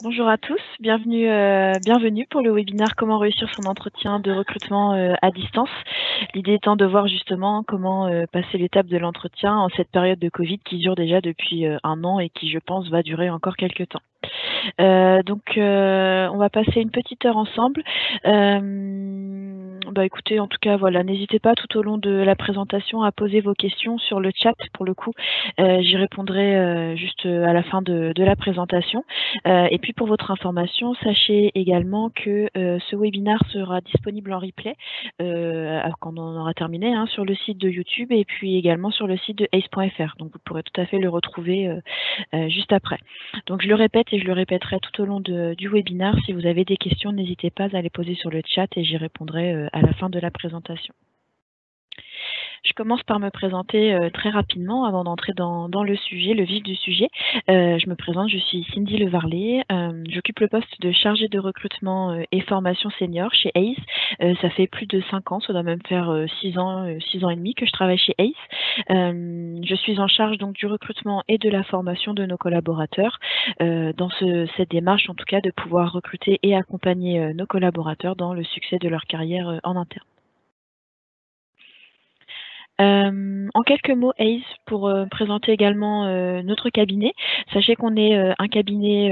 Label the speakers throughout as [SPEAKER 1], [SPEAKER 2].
[SPEAKER 1] Bonjour à tous, bienvenue pour le webinaire Comment réussir son entretien de recrutement à distance. L'idée étant de voir justement comment passer l'étape de l'entretien en cette période de Covid qui dure déjà depuis un an et qui, je pense, va durer encore quelques temps. On va passer une petite heure ensemble. Écoutez, en tout cas, voilà, n'hésitez pas tout au long de la présentation à poser vos questions sur le chat. Pour le coup, j'y répondrai juste à la fin de la présentation. Et puis pour votre information, sachez également que ce webinaire sera disponible en replay quand on aura terminé sur le site de YouTube et puis également sur le site de ace.fr. Donc vous pourrez tout à fait le retrouver juste après. Donc je le répète et je le répéterai tout au long du webinaire. Si vous avez des questions, n'hésitez pas à les poser sur le chat et j'y répondrai à la fin de la présentation. Je commence par me présenter très rapidement avant d'entrer dans le sujet, le vif du sujet. Je me présente, je suis Cindy Levarlet. J'occupe le poste de chargée de recrutement et formation senior chez ACE. Ça fait plus de 5 ans, ça doit même faire 6 ans et demi que je travaille chez ACE. Je suis en charge donc du recrutement et de la formation de nos collaborateurs. Dans cette démarche, en tout cas, de pouvoir recruter et accompagner nos collaborateurs dans le succès de leur carrière en interne. En quelques mots, ACE, pour présenter également notre cabinet. Sachez qu'on est un cabinet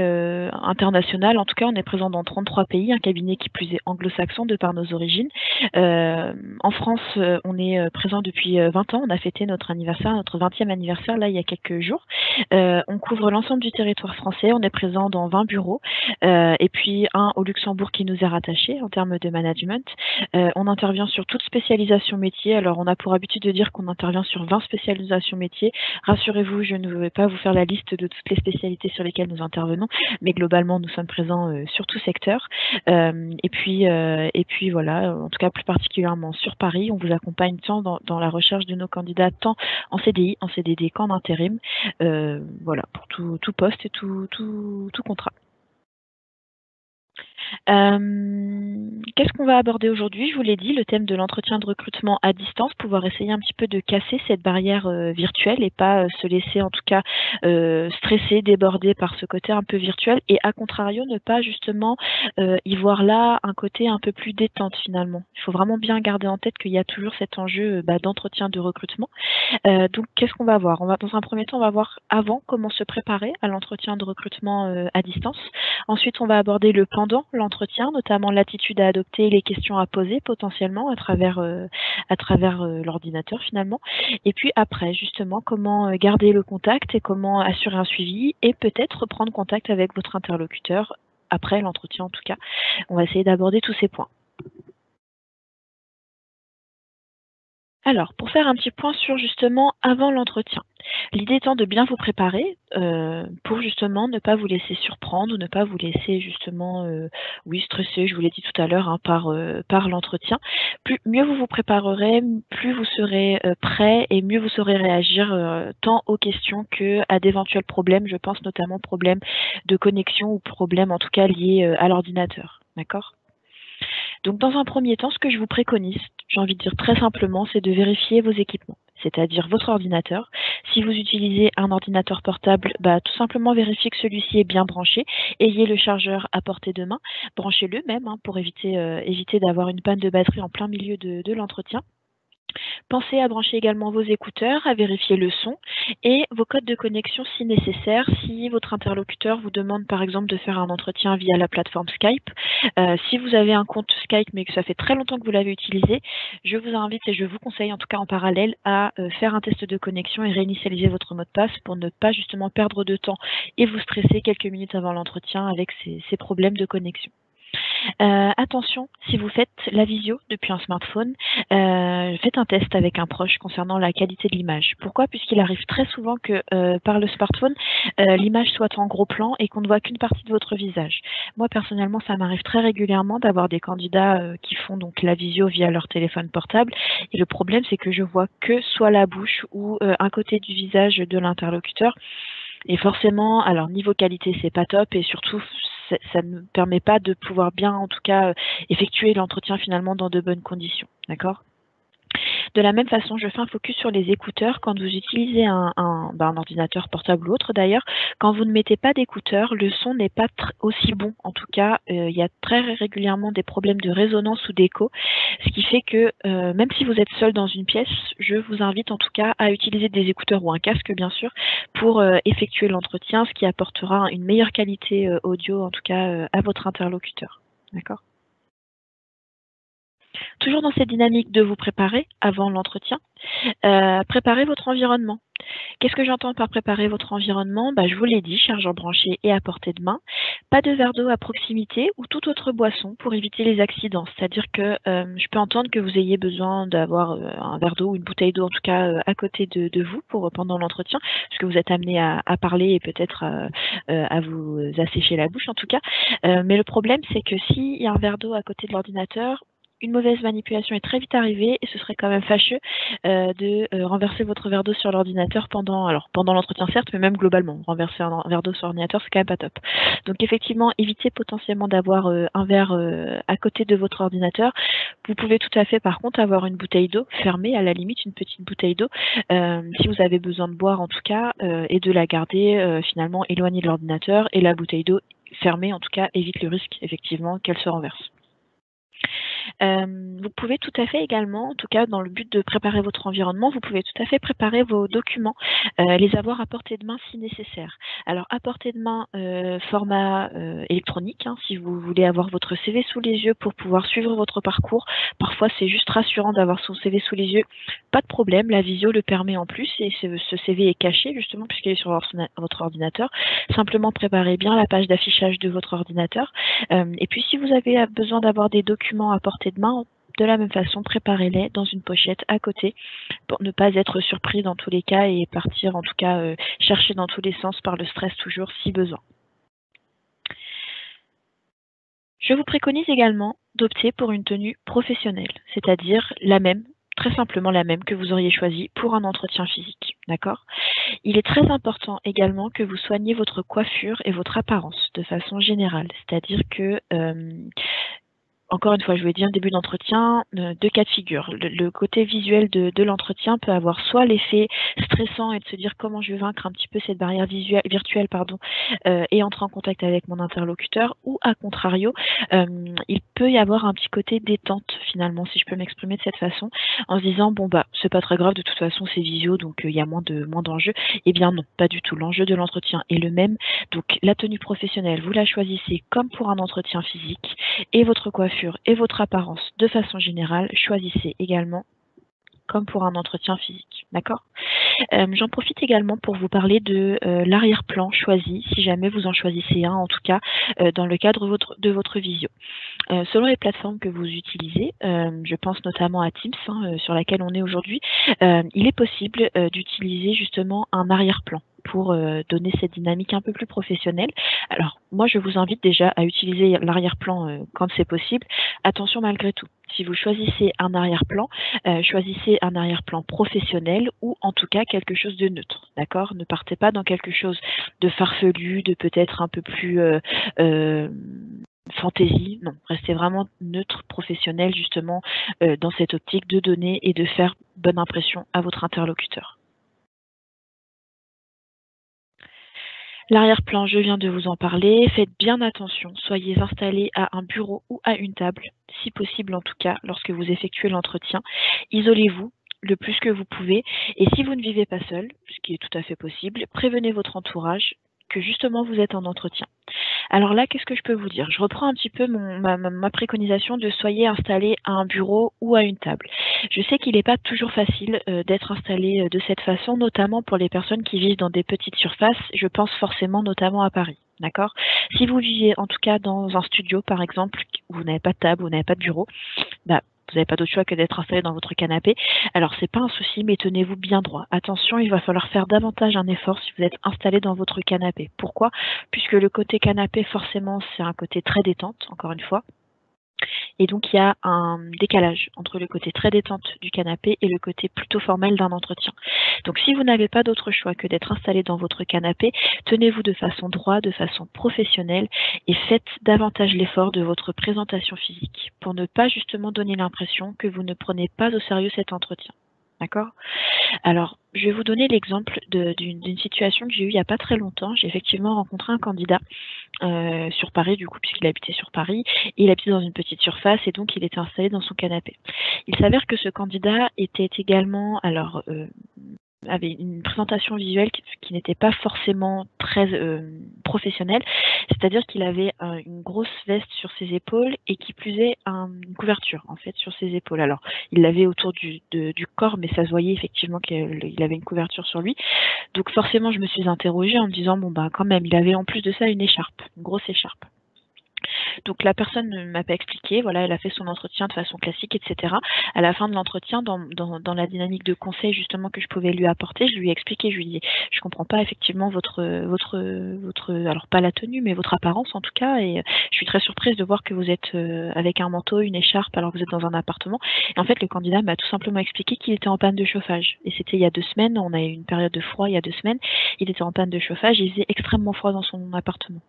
[SPEAKER 1] international, en tout cas on est présent dans 33 pays, un cabinet qui plus est anglo-saxon de par nos origines. En France, on est présent depuis 20 ans, on a fêté notre anniversaire, notre 20e anniversaire là il y a quelques jours. On couvre l'ensemble du territoire français, on est présent dans 20 bureaux, et puis un au Luxembourg qui nous est rattaché en termes de management. On intervient sur toute spécialisation métier, alors on a pour habitude de dire qu'on intervient sur 20 spécialisations métiers. Rassurez-vous, je ne vais pas vous faire la liste de toutes les spécialités sur lesquelles nous intervenons, mais globalement, nous sommes présents sur tout secteur. Et puis voilà, en tout cas plus particulièrement sur Paris, on vous accompagne tant dans la recherche de nos candidats, tant en CDI, en CDD qu'en intérim. Voilà, pour tout poste et tout contrat. Qu'est-ce qu'on va aborder aujourd'hui? Je vous l'ai dit, le thème de l'entretien de recrutement à distance, pouvoir essayer un petit peu de casser cette barrière virtuelle et pas se laisser en tout cas stresser, déborder par ce côté un peu virtuel et à contrario ne pas justement y voir là un côté un peu plus détente finalement. Il faut vraiment bien garder en tête qu'il y a toujours cet enjeu d'entretien de recrutement. Donc qu'est-ce qu'on va voir? Dans un premier temps, on va voir avant comment se préparer à l'entretien de recrutement à distance. Ensuite, on va aborder le pendant l'entretien, notamment l'attitude à adopter et les questions à poser potentiellement à travers l'ordinateur finalement. Et puis après, justement, comment garder le contact et comment assurer un suivi et peut-être reprendre contact avec votre interlocuteur après l'entretien en tout cas. On va essayer d'aborder tous ces points. Alors, pour faire un petit point sur justement avant l'entretien, l'idée étant de bien vous préparer pour justement ne pas vous laisser surprendre ou ne pas vous laisser justement, stresser, je vous l'ai dit tout à l'heure, par l'entretien. Mieux vous vous préparerez, plus vous serez prêt et mieux vous saurez réagir tant aux questions qu'à d'éventuels problèmes, je pense notamment problèmes de connexion ou problèmes en tout cas liés à l'ordinateur. D'accord ? Donc dans un premier temps, ce que je vous préconise, j'ai envie de dire très simplement, c'est de vérifier vos équipements, c'est-à-dire votre ordinateur. Si vous utilisez un ordinateur portable, tout simplement vérifiez que celui-ci est bien branché. Ayez le chargeur à portée de main, branchez-le même pour éviter d'avoir une panne de batterie en plein milieu de l'entretien. Pensez à brancher également vos écouteurs, à vérifier le son et vos codes de connexion si nécessaire. Si votre interlocuteur vous demande par exemple de faire un entretien via la plateforme Skype, si vous avez un compte Skype mais que ça fait très longtemps que vous l'avez utilisé, je vous invite et je vous conseille en tout cas en parallèle à faire un test de connexion et réinitialiser votre mot de passe pour ne pas justement perdre de temps et vous stresser quelques minutes avant l'entretien avec ces problèmes de connexion. Attention, si vous faites la visio depuis un smartphone, faites un test avec un proche concernant la qualité de l'image. Pourquoi? Puisqu'il arrive très souvent que par le smartphone, l'image soit en gros plan et qu'on ne voit qu'une partie de votre visage. Moi personnellement, ça m'arrive très régulièrement d'avoir des candidats qui font donc la visio via leur téléphone portable. Et le problème, c'est que je vois que soit la bouche ou un côté du visage de l'interlocuteur. Et forcément, alors niveau qualité, c'est pas top et surtout, ça ne permet pas de pouvoir bien, en tout cas, effectuer l'entretien finalement dans de bonnes conditions. D'accord ? De la même façon, je fais un focus sur les écouteurs. Quand vous utilisez un ordinateur portable ou autre d'ailleurs, quand vous ne mettez pas d'écouteurs, le son n'est pas aussi bon. En tout cas, il y a très régulièrement des problèmes de résonance ou d'écho, ce qui fait que même si vous êtes seul dans une pièce, je vous invite en tout cas à utiliser des écouteurs ou un casque bien sûr pour effectuer l'entretien, ce qui apportera une meilleure qualité audio en tout cas à votre interlocuteur. D'accord ? Toujours dans cette dynamique de vous préparer avant l'entretien, préparez votre environnement. Qu'est-ce que j'entends par préparer votre environnement? Je vous l'ai dit, chargeur branché et à portée de main. Pas de verre d'eau à proximité ou toute autre boisson pour éviter les accidents. C'est-à-dire que je peux entendre que vous ayez besoin d'avoir un verre d'eau ou une bouteille d'eau en tout cas à côté de vous pendant l'entretien, parce que vous êtes amené à parler et peut-être à vous assécher la bouche en tout cas. Mais le problème, c'est que s'il y a un verre d'eau à côté de l'ordinateur, une mauvaise manipulation est très vite arrivée et ce serait quand même fâcheux de renverser votre verre d'eau sur l'ordinateur pendant l'entretien certes, mais même globalement. Renverser un verre d'eau sur l'ordinateur, c'est quand même pas top. Donc effectivement, évitez potentiellement d'avoir un verre à côté de votre ordinateur. Vous pouvez tout à fait par contre avoir une bouteille d'eau fermée, à la limite une petite bouteille d'eau, si vous avez besoin de boire en tout cas, et de la garder finalement éloignée de l'ordinateur, et la bouteille d'eau fermée en tout cas évite le risque effectivement qu'elle se renverse. Vous pouvez tout à fait également, en tout cas dans le but de préparer votre environnement, vous pouvez tout à fait préparer vos documents, les avoir à portée de main si nécessaire. Alors à portée de main, format électronique, hein, si vous voulez avoir votre CV sous les yeux pour pouvoir suivre votre parcours. Parfois c'est juste rassurant d'avoir son CV sous les yeux. Pas de problème, la visio le permet en plus et ce CV est caché justement puisqu'il est sur votre ordinateur. Simplement préparez bien la page d'affichage de votre ordinateur. Et puis si vous avez besoin d'avoir des documents à portée de main, de la même façon, préparez-les dans une pochette à côté pour ne pas être surpris dans tous les cas et partir en tout cas chercher dans tous les sens par le stress toujours si besoin. Je vous préconise également d'opter pour une tenue professionnelle, c'est-à-dire la même, très simplement la même que vous auriez choisie pour un entretien physique. D'accord ? Il est très important également que vous soigniez votre coiffure et votre apparence de façon générale, c'est-à-dire que encore une fois, je vous l'ai dit en début d'entretien, deux cas de figure. Le côté visuel de l'entretien peut avoir soit l'effet stressant et de se dire comment je vais vaincre un petit peu cette barrière virtuelle et entrer en contact avec mon interlocuteur, ou à contrario, il peut y avoir un petit côté détente finalement, si je peux m'exprimer de cette façon, en se disant bon c'est pas très grave, de toute façon c'est visio, donc il y a moins d'enjeux. Eh bien non, pas du tout. L'enjeu de l'entretien est le même. Donc la tenue professionnelle, vous la choisissez comme pour un entretien physique, et votre coiffure et votre apparence de façon générale, choisissez également comme pour un entretien physique. D'accord ? J'en profite également pour vous parler de l'arrière-plan choisi, si jamais vous en choisissez un, en tout cas dans le cadre de votre visio. Selon les plateformes que vous utilisez, je pense notamment à Teams, sur laquelle on est aujourd'hui, il est possible d'utiliser justement un arrière-plan pour donner cette dynamique un peu plus professionnelle. Alors, moi, je vous invite déjà à utiliser l'arrière-plan quand c'est possible. Attention malgré tout, si vous choisissez un arrière-plan, choisissez un arrière-plan professionnel ou en tout cas quelque chose de neutre, d'accord ? Ne partez pas dans quelque chose de farfelu, de peut-être un peu plus fantaisie, non, restez vraiment neutre, professionnel justement dans cette optique de donner et de faire bonne impression à votre interlocuteur. L'arrière-plan, je viens de vous en parler. Faites bien attention. Soyez installés à un bureau ou à une table, si possible en tout cas, lorsque vous effectuez l'entretien. Isolez-vous le plus que vous pouvez. Et si vous ne vivez pas seul, ce qui est tout à fait possible, prévenez votre entourage que justement vous êtes en entretien. Alors là, qu'est-ce que je peux vous dire? Je reprends un petit peu ma préconisation de soyez installés à un bureau ou à une table. Je sais qu'il n'est pas toujours facile d'être installé de cette façon, notamment pour les personnes qui vivent dans des petites surfaces. Je pense forcément notamment à Paris. D'accord? Si vous vivez en tout cas dans un studio, par exemple, où vous n'avez pas de table, où vous n'avez pas de bureau, vous n'avez pas d'autre choix que d'être installé dans votre canapé. Alors c'est pas un souci, mais tenez-vous bien droit. Attention, il va falloir faire davantage un effort si vous êtes installé dans votre canapé. Pourquoi? Puisque le côté canapé, forcément, c'est un côté très détente, encore une fois. Et donc il y a un décalage entre le côté très détente du canapé et le côté plutôt formel d'un entretien. Donc si vous n'avez pas d'autre choix que d'être installé dans votre canapé, tenez-vous de façon droite, de façon professionnelle et faites davantage l'effort de votre présentation physique pour ne pas justement donner l'impression que vous ne prenez pas au sérieux cet entretien. D'accord? Alors, je vais vous donner l'exemple d'une situation que j'ai eue il n'y a pas très longtemps. J'ai effectivement rencontré un candidat sur Paris du coup, puisqu'il habitait sur Paris et il habitait dans une petite surface et donc il était installé dans son canapé. Il s'avère que ce candidat était également avait une présentation visuelle qui n'était pas forcément très professionnelle, c'est-à-dire qu'il avait une grosse veste sur ses épaules et qui plus est une couverture en fait sur ses épaules. Alors il l'avait autour du corps, mais ça se voyait effectivement qu'il avait une couverture sur lui. Donc forcément je me suis interrogée en me disant bon bah quand même il avait en plus de ça une écharpe, une grosse écharpe. Donc la personne ne m'a pas expliqué, voilà, elle a fait son entretien de façon classique, etc. À la fin de l'entretien, dans la dynamique de conseil justement que je pouvais lui apporter, je lui ai expliqué, je lui ai dit, je comprends pas effectivement alors pas la tenue, mais votre apparence en tout cas, et je suis très surprise de voir que vous êtes avec un manteau, une écharpe, alors que vous êtes dans un appartement. Et en fait, le candidat m'a tout simplement expliqué qu'il était en panne de chauffage. Et c'était il y a 2 semaines, on a eu une période de froid il y a 2 semaines, il était en panne de chauffage, il faisait extrêmement froid dans son appartement.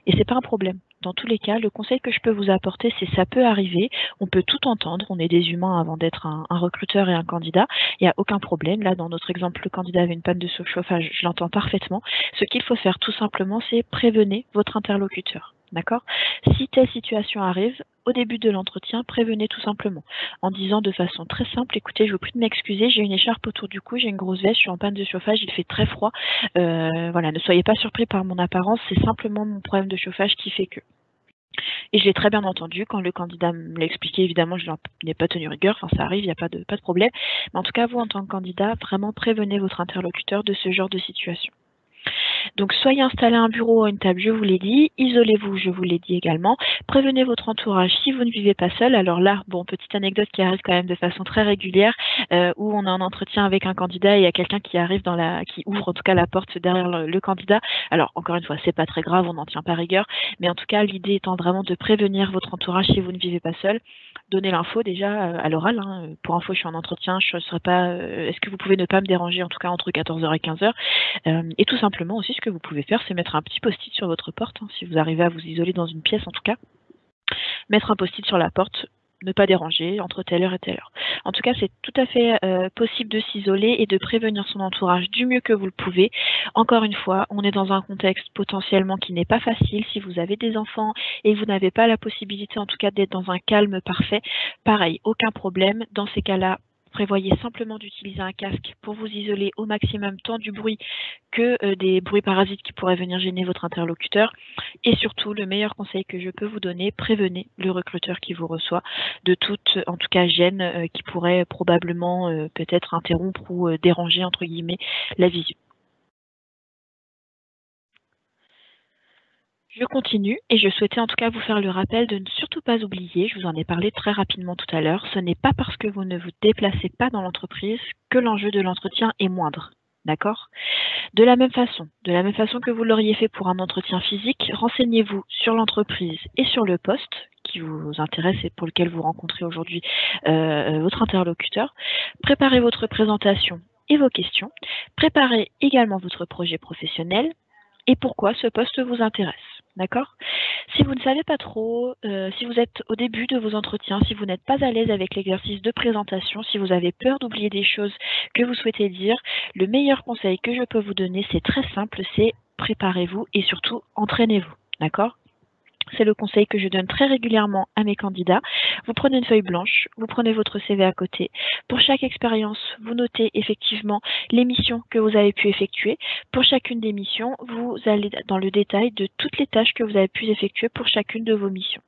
[SPEAKER 1] Et c'est pas un problème. Dans tous les cas, le conseil que je peux vous apporter, c'est ça peut arriver, on peut tout entendre, on est des humains avant d'être un recruteur et un candidat, il n'y a aucun problème. Là, dans notre exemple, le candidat avait une panne de chauffage, je l'entends parfaitement. Ce qu'il faut faire tout simplement, c'est prévenir votre interlocuteur. D'accord? Si telle situation arrive, au début de l'entretien, prévenez tout simplement en disant de façon très simple, écoutez, je vous prie de m'excuser, j'ai une écharpe autour du cou, j'ai une grosse veste, je suis en panne de chauffage, il fait très froid. Voilà, ne soyez pas surpris par mon apparence, c'est simplement mon problème de chauffage qui fait que. Et je l'ai très bien entendu quand le candidat me l'a expliqué, évidemment, je n'ai pas tenu rigueur, enfin ça arrive, il n'y a pas de problème. Mais en tout cas, vous, en tant que candidat, vraiment prévenez votre interlocuteur de ce genre de situation. Donc, soyez installé à un bureau ou à une table, je vous l'ai dit. Isolez-vous, je vous l'ai dit également. Prévenez votre entourage si vous ne vivez pas seul. Alors là, bon, petite anecdote qui arrive quand même de façon très régulière, où on a un entretien avec un candidat et il y a quelqu'un qui arrive qui ouvre en tout cas la porte derrière le candidat. Alors, encore une fois, c'est pas très grave, on n'en tient pas rigueur. Mais en tout cas, l'idée étant vraiment de prévenir votre entourage si vous ne vivez pas seul. Donnez l'info déjà à l'oral. Hein. Pour info, je suis en entretien, je ne serai pas. Est-ce que vous pouvez ne pas me déranger, en tout cas entre 14h et 15h. Et tout simplement aussi, ce que vous pouvez faire, c'est mettre un petit post-it sur votre porte, hein, si vous arrivez à vous isoler dans une pièce en tout cas. Mettre un post-it sur la porte, ne pas déranger entre telle heure et telle heure. En tout cas, c'est tout à fait possible de s'isoler et de prévenir son entourage du mieux que vous le pouvez. Encore une fois, on est dans un contexte potentiellement qui n'est pas facile. Si vous avez des enfants et que vous n'avez pas la possibilité en tout cas d'être dans un calme parfait, pareil, aucun problème. Dans ces cas-là, prévoyez simplement d'utiliser un casque pour vous isoler au maximum tant du bruit que des bruits parasites qui pourraient venir gêner votre interlocuteur. Et surtout, le meilleur conseil que je peux vous donner, prévenez le recruteur qui vous reçoit de toute, en tout cas, gêne qui pourrait probablement peut-être interrompre ou déranger, entre guillemets, la visio. Je continue et je souhaitais en tout cas vous faire le rappel de ne surtout pas oublier, je vous en ai parlé très rapidement tout à l'heure, ce n'est pas parce que vous ne vous déplacez pas dans l'entreprise que l'enjeu de l'entretien est moindre. D'accord? De la même façon que vous l'auriez fait pour un entretien physique, renseignez-vous sur l'entreprise et sur le poste qui vous intéresse et pour lequel vous rencontrez aujourd'hui votre interlocuteur. Préparez votre présentation et vos questions. Préparez également votre projet professionnel et pourquoi ce poste vous intéresse. D'accord? Si vous ne savez pas trop, si vous êtes au début de vos entretiens, si vous n'êtes pas à l'aise avec l'exercice de présentation, si vous avez peur d'oublier des choses que vous souhaitez dire, le meilleur conseil que je peux vous donner, c'est très simple, c'est préparez-vous et surtout entraînez-vous. D'accord? C'est le conseil que je donne très régulièrement à mes candidats. Vous prenez une feuille blanche, vous prenez votre CV à côté. Pour chaque expérience, vous notez effectivement les missions que vous avez pu effectuer. Pour chacune des missions, vous allez dans le détail de toutes les tâches que vous avez pu effectuer pour chacune de vos missions.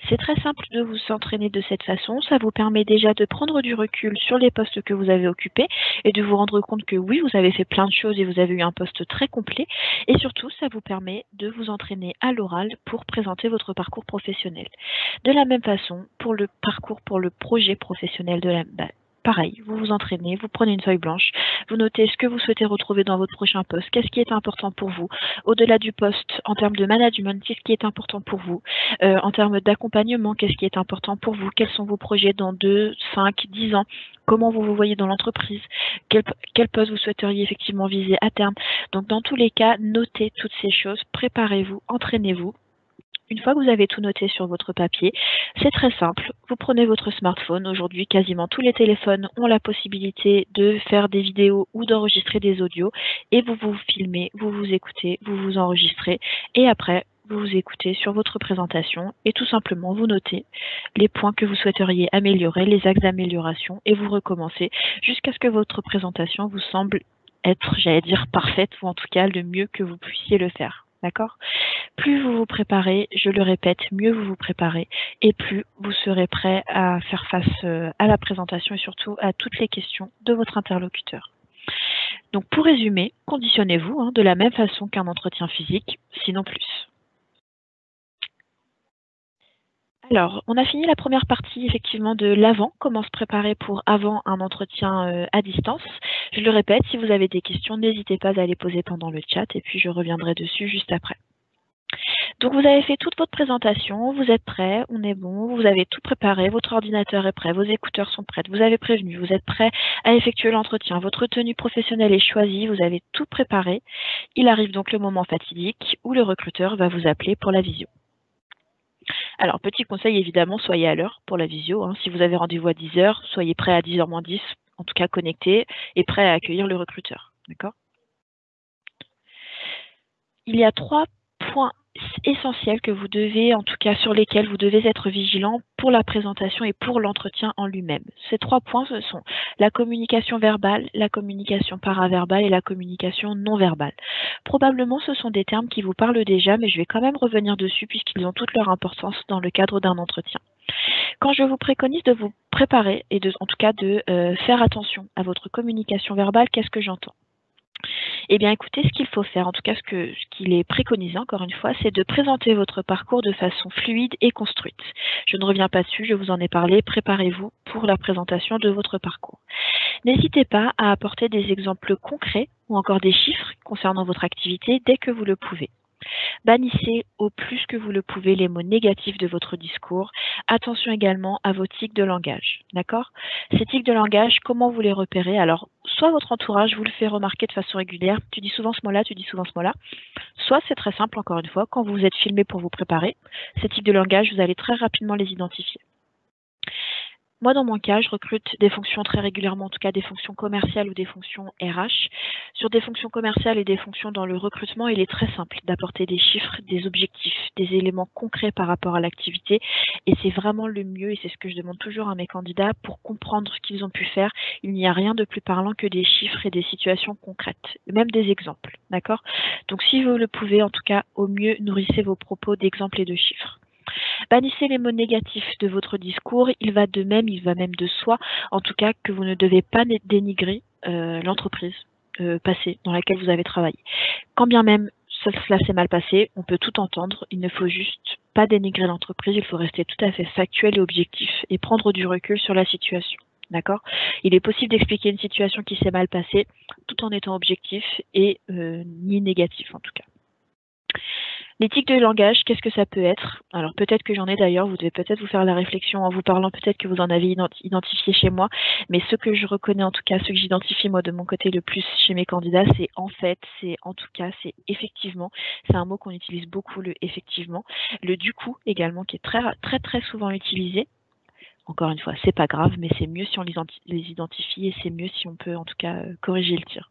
[SPEAKER 1] C'est très simple de vous entraîner de cette façon. Ça vous permet déjà de prendre du recul sur les postes que vous avez occupés et de vous rendre compte que oui, vous avez fait plein de choses et vous avez eu un poste très complet. Et surtout, ça vous permet de vous entraîner à l'oral pour présenter votre parcours professionnel. De la même façon, pour le parcours, pour le projet professionnel pareil, vous vous entraînez, vous prenez une feuille blanche, vous notez ce que vous souhaitez retrouver dans votre prochain poste, qu'est-ce qui est important pour vous, au-delà du poste, en termes de management, qu'est-ce qui est important pour vous, en termes d'accompagnement, qu'est-ce qui est important pour vous, quels sont vos projets dans 2, 5, 10 ans, comment vous vous voyez dans l'entreprise, quel poste vous souhaiteriez effectivement viser à terme. Donc dans tous les cas, notez toutes ces choses, préparez-vous, entraînez-vous. Une fois que vous avez tout noté sur votre papier, c'est très simple. Vous prenez votre smartphone. Aujourd'hui, quasiment tous les téléphones ont la possibilité de faire des vidéos ou d'enregistrer des audios. Et vous vous filmez, vous vous écoutez, vous vous enregistrez. Et après, vous vous écoutez sur votre présentation et tout simplement vous notez les points que vous souhaiteriez améliorer, les axes d'amélioration et vous recommencez jusqu'à ce que votre présentation vous semble être, j'allais dire, parfaite ou en tout cas le mieux que vous puissiez le faire. D'accord ? Plus vous vous préparez, je le répète, mieux vous vous préparez et plus vous serez prêt à faire face à la présentation et surtout à toutes les questions de votre interlocuteur. Donc pour résumer, conditionnez-vous de la même façon qu'un entretien physique, sinon plus. Alors, on a fini la première partie effectivement de l'avant, comment se préparer pour avant un entretien à distance. Je le répète, si vous avez des questions, n'hésitez pas à les poser pendant le chat et puis je reviendrai dessus juste après. Donc vous avez fait toute votre présentation, vous êtes prêts, on est bon, vous avez tout préparé, votre ordinateur est prêt, vos écouteurs sont prêts, vous avez prévenu, vous êtes prêts à effectuer l'entretien, votre tenue professionnelle est choisie, vous avez tout préparé. Il arrive donc le moment fatidique où le recruteur va vous appeler pour la visio. Alors, petit conseil, évidemment, soyez à l'heure pour la visio. Si vous avez rendez-vous à 10 h, soyez prêt à 10 h moins 10, en tout cas connecté, et prêt à accueillir le recruteur. D'accord ? Il y a 3 points essentiels que vous devez, en tout cas sur lesquels vous devez être vigilant pour la présentation et pour l'entretien en lui-même. Ces 3 points, ce sont la communication verbale, la communication paraverbale et la communication non verbale. Probablement, ce sont des termes qui vous parlent déjà, mais je vais quand même revenir dessus puisqu'ils ont toute leur importance dans le cadre d'un entretien. Quand je vous préconise de vous préparer et en tout cas de faire attention à votre communication verbale, qu'est-ce que j'entends ? Eh bien, écoutez, ce qu'il faut faire, en tout cas ce qu'il est préconisé, encore une fois, c'est de présenter votre parcours de façon fluide et construite. Je ne reviens pas dessus, je vous en ai parlé, préparez-vous pour la présentation de votre parcours. N'hésitez pas à apporter des exemples concrets ou encore des chiffres concernant votre activité dès que vous le pouvez. Bannissez au plus que vous le pouvez les mots négatifs de votre discours. Attention également à vos tics de langage. D'accord ? Ces tics de langage, comment vous les repérez ? Alors, soit votre entourage vous le fait remarquer de façon régulière, tu dis souvent ce mot-là, tu dis souvent ce mot-là. Soit c'est très simple, encore une fois, quand vous êtes filmé pour vous préparer, ces tics de langage, vous allez très rapidement les identifier. Moi, dans mon cas, je recrute des fonctions très régulièrement, en tout cas des fonctions commerciales ou des fonctions RH. Sur des fonctions commerciales et des fonctions dans le recrutement, il est très simple d'apporter des chiffres, des objectifs, des éléments concrets par rapport à l'activité. Et c'est vraiment le mieux, et c'est ce que je demande toujours à mes candidats, pour comprendre ce qu'ils ont pu faire. Il n'y a rien de plus parlant que des chiffres et des situations concrètes, même des exemples. D'accord ? Donc si vous le pouvez, en tout cas, au mieux, nourrissez vos propos d'exemples et de chiffres. Bannissez les mots négatifs de votre discours, il va même de soi, en tout cas que vous ne devez pas dénigrer l'entreprise passée dans laquelle vous avez travaillé. Quand bien même cela s'est mal passé, on peut tout entendre, il ne faut juste pas dénigrer l'entreprise, il faut rester tout à fait factuel et objectif et prendre du recul sur la situation. D'accord ? Il est possible d'expliquer une situation qui s'est mal passée tout en étant objectif et ni négatif en tout cas. Les tics de langage, qu'est-ce que ça peut être? Alors peut-être que j'en ai d'ailleurs, vous devez peut-être vous faire la réflexion en vous parlant, peut-être que vous en avez identifié chez moi, mais ce que je reconnais en tout cas, ce que j'identifie moi de mon côté le plus chez mes candidats, c'est en fait, c'est en tout cas, c'est effectivement, c'est un mot qu'on utilise beaucoup, le effectivement. Le du coup également, qui est très souvent utilisé. Encore une fois, c'est pas grave, mais c'est mieux si on les identifie et c'est mieux si on peut en tout cas corriger le tir.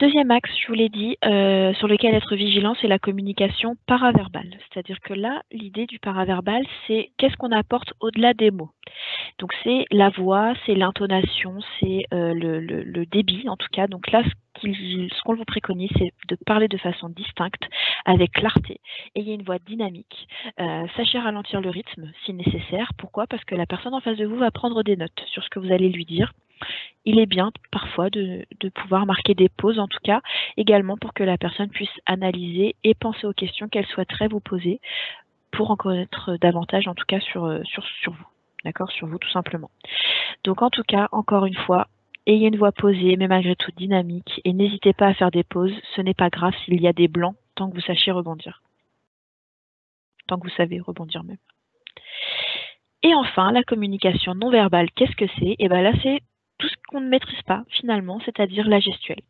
[SPEAKER 1] Deuxième axe, je vous l'ai dit, sur lequel être vigilant, c'est la communication paraverbale. C'est-à-dire que là, l'idée du paraverbal, c'est qu'est-ce qu'on apporte au-delà des mots. Donc c'est la voix, c'est l'intonation, c'est le débit en tout cas. Donc là, ce qu'on vous préconise, c'est de parler de façon distincte, avec clarté. Ayez une voix dynamique. Sachez ralentir le rythme si nécessaire. Pourquoi ? Parce que la personne en face de vous va prendre des notes sur ce que vous allez lui dire. Il est bien parfois de pouvoir marquer des pauses, en tout cas, également pour que la personne puisse analyser et penser aux questions qu'elle souhaiterait vous poser pour en connaître davantage, en tout cas, sur vous. D'accord ? Sur vous, tout simplement. Donc, en tout cas, encore une fois, ayez une voix posée, mais malgré tout dynamique, et n'hésitez pas à faire des pauses. Ce n'est pas grave s'il y a des blancs, tant que vous sachiez rebondir. Tant que vous savez rebondir même. Et enfin, la communication non verbale, qu'est-ce que c'est ? Et bien là, c'est tout ce qu'on ne maîtrise pas finalement, c'est-à-dire la gestuelle.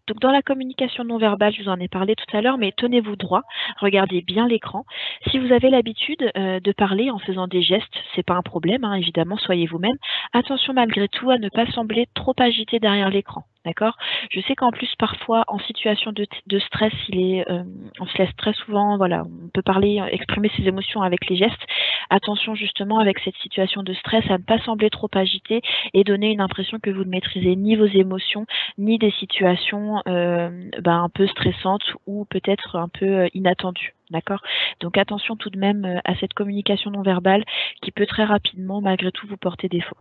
[SPEAKER 1] Donc dans la communication non verbale, je vous en ai parlé tout à l'heure, mais tenez-vous droit, regardez bien l'écran. Si vous avez l'habitude de parler en faisant des gestes, c'est pas un problème, hein, évidemment, soyez vous-même. Attention malgré tout à ne pas sembler trop agité derrière l'écran. D'accord? Je sais qu'en plus, parfois, en situation de stress, on se laisse très souvent, voilà, on peut parler, exprimer ses émotions avec les gestes. Attention justement avec cette situation de stress à ne pas sembler trop agité et donner une impression que vous ne maîtrisez ni vos émotions, ni des situations un peu stressantes ou peut-être un peu inattendues. D'accord? Donc attention tout de même à cette communication non verbale qui peut très rapidement, malgré tout, vous porter défaut.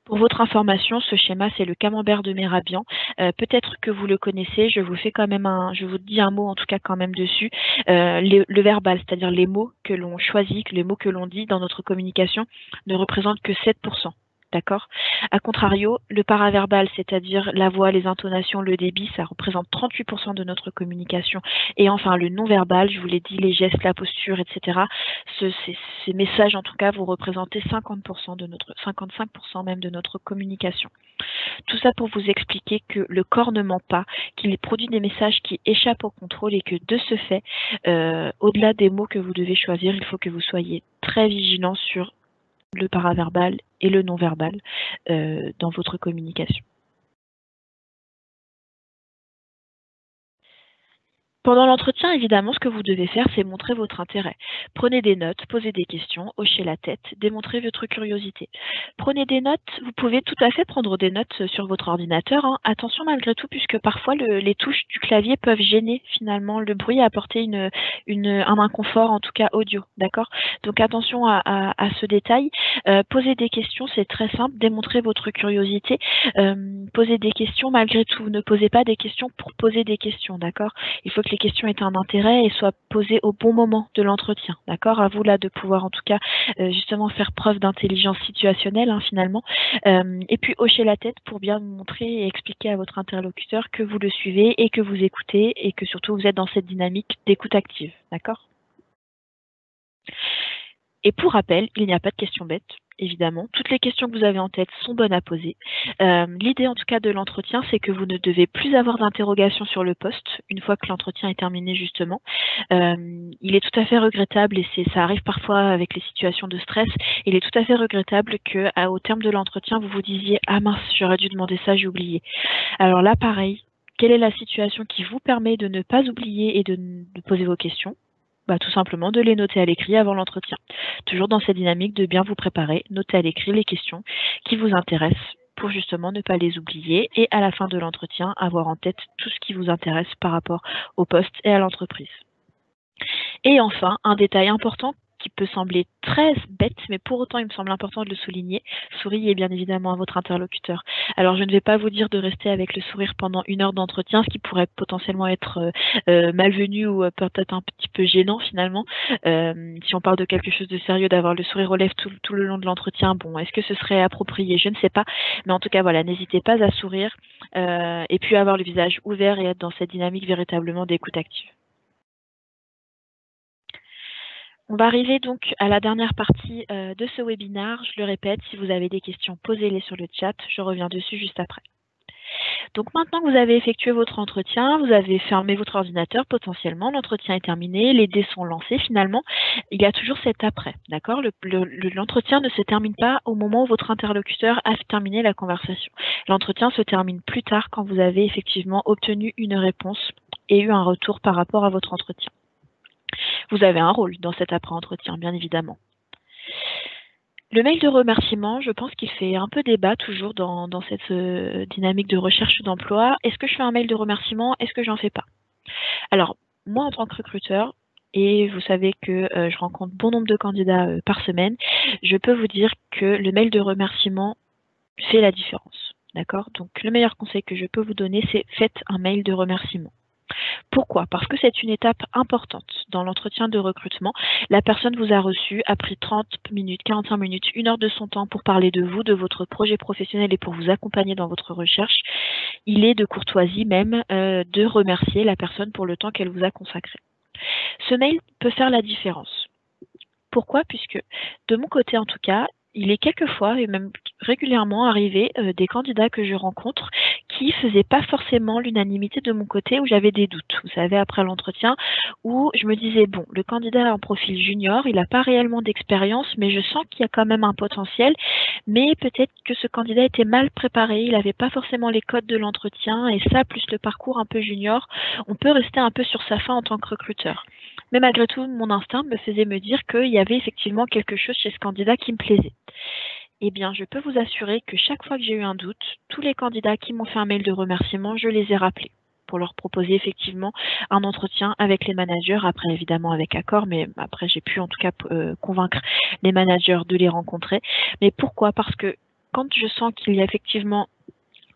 [SPEAKER 1] Pour votre information, ce schéma, c'est le camembert de Merabian. Peut-être que vous le connaissez, je vous dis un mot en tout cas quand même dessus. Le verbal, c'est-à-dire les mots que l'on choisit, les mots que l'on dit dans notre communication, ne représentent que 7%. D'accord? A contrario, le paraverbal, c'est-à-dire la voix, les intonations, le débit, ça représente 38% de notre communication. Et enfin, le non-verbal, je vous l'ai dit, les gestes, la posture, etc. Ces messages, en tout cas, vous représentez 55% même de notre communication. Tout ça pour vous expliquer que le corps ne ment pas, qu'il produit des messages qui échappent au contrôle et que de ce fait, au-delà des mots que vous devez choisir, il faut que vous soyez très vigilant sur le paraverbal et le non-verbal dans votre communication. Pendant l'entretien, évidemment, ce que vous devez faire, c'est montrer votre intérêt. Prenez des notes, posez des questions, hochez la tête, démontrez votre curiosité. Prenez des notes, vous pouvez tout à fait prendre des notes sur votre ordinateur. Hein. Attention malgré tout, puisque parfois les touches du clavier peuvent gêner finalement le bruit et apporter un inconfort, en tout cas audio. D'accord? Donc attention à ce détail. Posez des questions, c'est très simple, démontrez votre curiosité. Posez des questions malgré tout. Ne posez pas des questions pour poser des questions. D'accord? Il faut que les questions aient un intérêt et soient posées au bon moment de l'entretien. D'accord? À vous là de pouvoir en tout cas justement faire preuve d'intelligence situationnelle hein, finalement. Et puis hocher la tête pour bien montrer et expliquer à votre interlocuteur que vous le suivez et que vous écoutez et que surtout vous êtes dans cette dynamique d'écoute active. D'accord? Et pour rappel, il n'y a pas de questions bêtes, évidemment. Toutes les questions que vous avez en tête sont bonnes à poser. L'idée, en tout cas, de l'entretien, c'est que vous ne devez plus avoir d'interrogation sur le poste une fois que l'entretien est terminé, justement. Il est tout à fait regrettable, et ça arrive parfois avec les situations de stress, il est tout à fait regrettable qu'au terme de l'entretien, vous vous disiez « Ah mince, j'aurais dû demander ça, j'ai oublié ». Alors là, pareil, quelle est la situation qui vous permet de ne pas oublier et de poser vos questions? Tout simplement de les noter à l'écrit avant l'entretien. Toujours dans cette dynamique de bien vous préparer, noter à l'écrit les questions qui vous intéressent pour justement ne pas les oublier et à la fin de l'entretien, avoir en tête tout ce qui vous intéresse par rapport au poste et à l'entreprise. Et enfin, un détail important qui peut sembler très bête, mais pour autant il me semble important de le souligner, souriez bien évidemment à votre interlocuteur. Alors je ne vais pas vous dire de rester avec le sourire pendant 1 heure d'entretien, ce qui pourrait potentiellement être malvenu ou peut-être un petit peu gênant finalement. Si on parle de quelque chose de sérieux, d'avoir le sourire aux lèvres tout le long de l'entretien, bon, est-ce que ce serait approprié? Je ne sais pas, mais en tout cas voilà, n'hésitez pas à sourire et puis avoir le visage ouvert et être dans cette dynamique véritablement d'écoute active. On va arriver donc à la dernière partie de ce webinaire. Je le répète, si vous avez des questions, posez-les sur le chat. Je reviens dessus juste après. Donc maintenant que vous avez effectué votre entretien, vous avez fermé votre ordinateur potentiellement, l'entretien est terminé, les dés sont lancés finalement, il y a toujours cet après, d'accord? L'entretien ne se termine pas au moment où votre interlocuteur a terminé la conversation. L'entretien se termine plus tard quand vous avez effectivement obtenu une réponse et eu un retour par rapport à votre entretien. Vous avez un rôle dans cet après-entretien, bien évidemment. Le mail de remerciement, je pense qu'il fait un peu débat toujours dans cette dynamique de recherche d'emploi. Est-ce que je fais un mail de remerciement? Est-ce que j'en fais pas? Alors, moi, en tant que recruteur, et vous savez que je rencontre bon nombre de candidats par semaine, je peux vous dire que le mail de remerciement fait la différence. D'accord? Donc, le meilleur conseil que je peux vous donner, c'est faites un mail de remerciement. Pourquoi? Parce que c'est une étape importante dans l'entretien de recrutement. La personne vous a reçu, a pris 30 minutes, 45 minutes, 1 heure de son temps pour parler de vous, de votre projet professionnel et pour vous accompagner dans votre recherche. Il est de courtoisie même de remercier la personne pour le temps qu'elle vous a consacré. Ce mail peut faire la différence. Pourquoi? Puisque de mon côté en tout cas, il est quelquefois et même régulièrement arrivé des candidats que je rencontre qui faisait pas forcément l'unanimité de mon côté, où j'avais des doutes. Vous savez, après l'entretien, où je me disais, bon, le candidat a un profil junior, il n'a pas réellement d'expérience, mais je sens qu'il y a quand même un potentiel, mais peut-être que ce candidat était mal préparé, il n'avait pas forcément les codes de l'entretien, et ça, plus le parcours un peu junior, on peut rester un peu sur sa faim en tant que recruteur. Mais malgré tout, mon instinct me faisait me dire qu'il y avait effectivement quelque chose chez ce candidat qui me plaisait. Eh bien, je peux vous assurer que chaque fois que j'ai eu un doute, tous les candidats qui m'ont fait un mail de remerciement, je les ai rappelés pour leur proposer effectivement un entretien avec les managers, après évidemment avec accord, mais après j'ai pu en tout cas convaincre les managers de les rencontrer. Mais pourquoi? Parce que quand je sens qu'il y a effectivement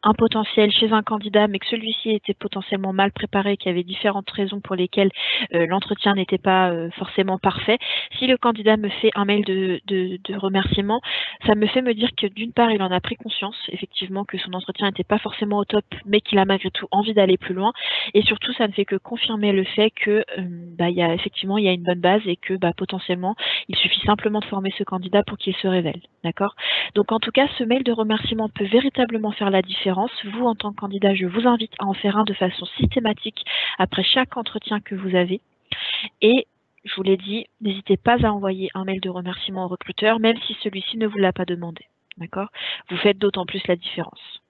[SPEAKER 1] un potentiel chez un candidat, mais que celui-ci était potentiellement mal préparé, qu'il y avait différentes raisons pour lesquelles l'entretien n'était pas forcément parfait. Si le candidat me fait un mail de remerciement, ça me fait me dire que d'une part, il en a pris conscience, effectivement, que son entretien n'était pas forcément au top, mais qu'il a malgré tout envie d'aller plus loin. Et surtout, ça ne fait que confirmer le fait que il y a effectivement il y a une bonne base et que potentiellement, il suffit simplement de former ce candidat pour qu'il se révèle. D'accord? Donc en tout cas, ce mail de remerciement peut véritablement faire la différence. Vous, en tant que candidat, je vous invite à en faire un de façon systématique après chaque entretien que vous avez. Et je vous l'ai dit, n'hésitez pas à envoyer un mail de remerciement au recruteur, même si celui-ci ne vous l'a pas demandé. D'accord? Vous faites d'autant plus la différence.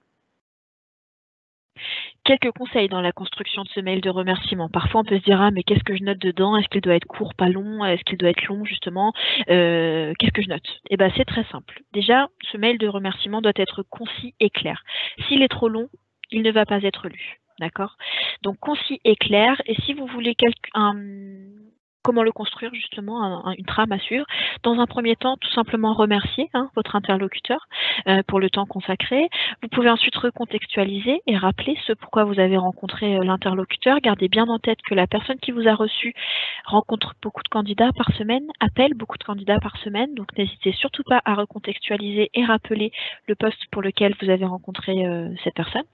[SPEAKER 1] Quelques conseils dans la construction de ce mail de remerciement. Parfois, on peut se dire, ah, mais qu'est-ce que je note dedans? Est-ce qu'il doit être court, pas long? Est-ce qu'il doit être long, justement? Qu'est-ce que je note? Eh ben, c'est très simple. Déjà, ce mail de remerciement doit être concis et clair. S'il est trop long, il ne va pas être lu. D'accord? Donc, concis et clair. Et si vous voulez comment le construire justement, une trame à suivre. Dans un premier temps, tout simplement remercier votre interlocuteur pour le temps consacré. Vous pouvez ensuite recontextualiser et rappeler ce pourquoi vous avez rencontré l'interlocuteur. Gardez bien en tête que la personne qui vous a reçu rencontre beaucoup de candidats par semaine, appelle beaucoup de candidats par semaine, donc n'hésitez surtout pas à recontextualiser et rappeler le poste pour lequel vous avez rencontré cette personne.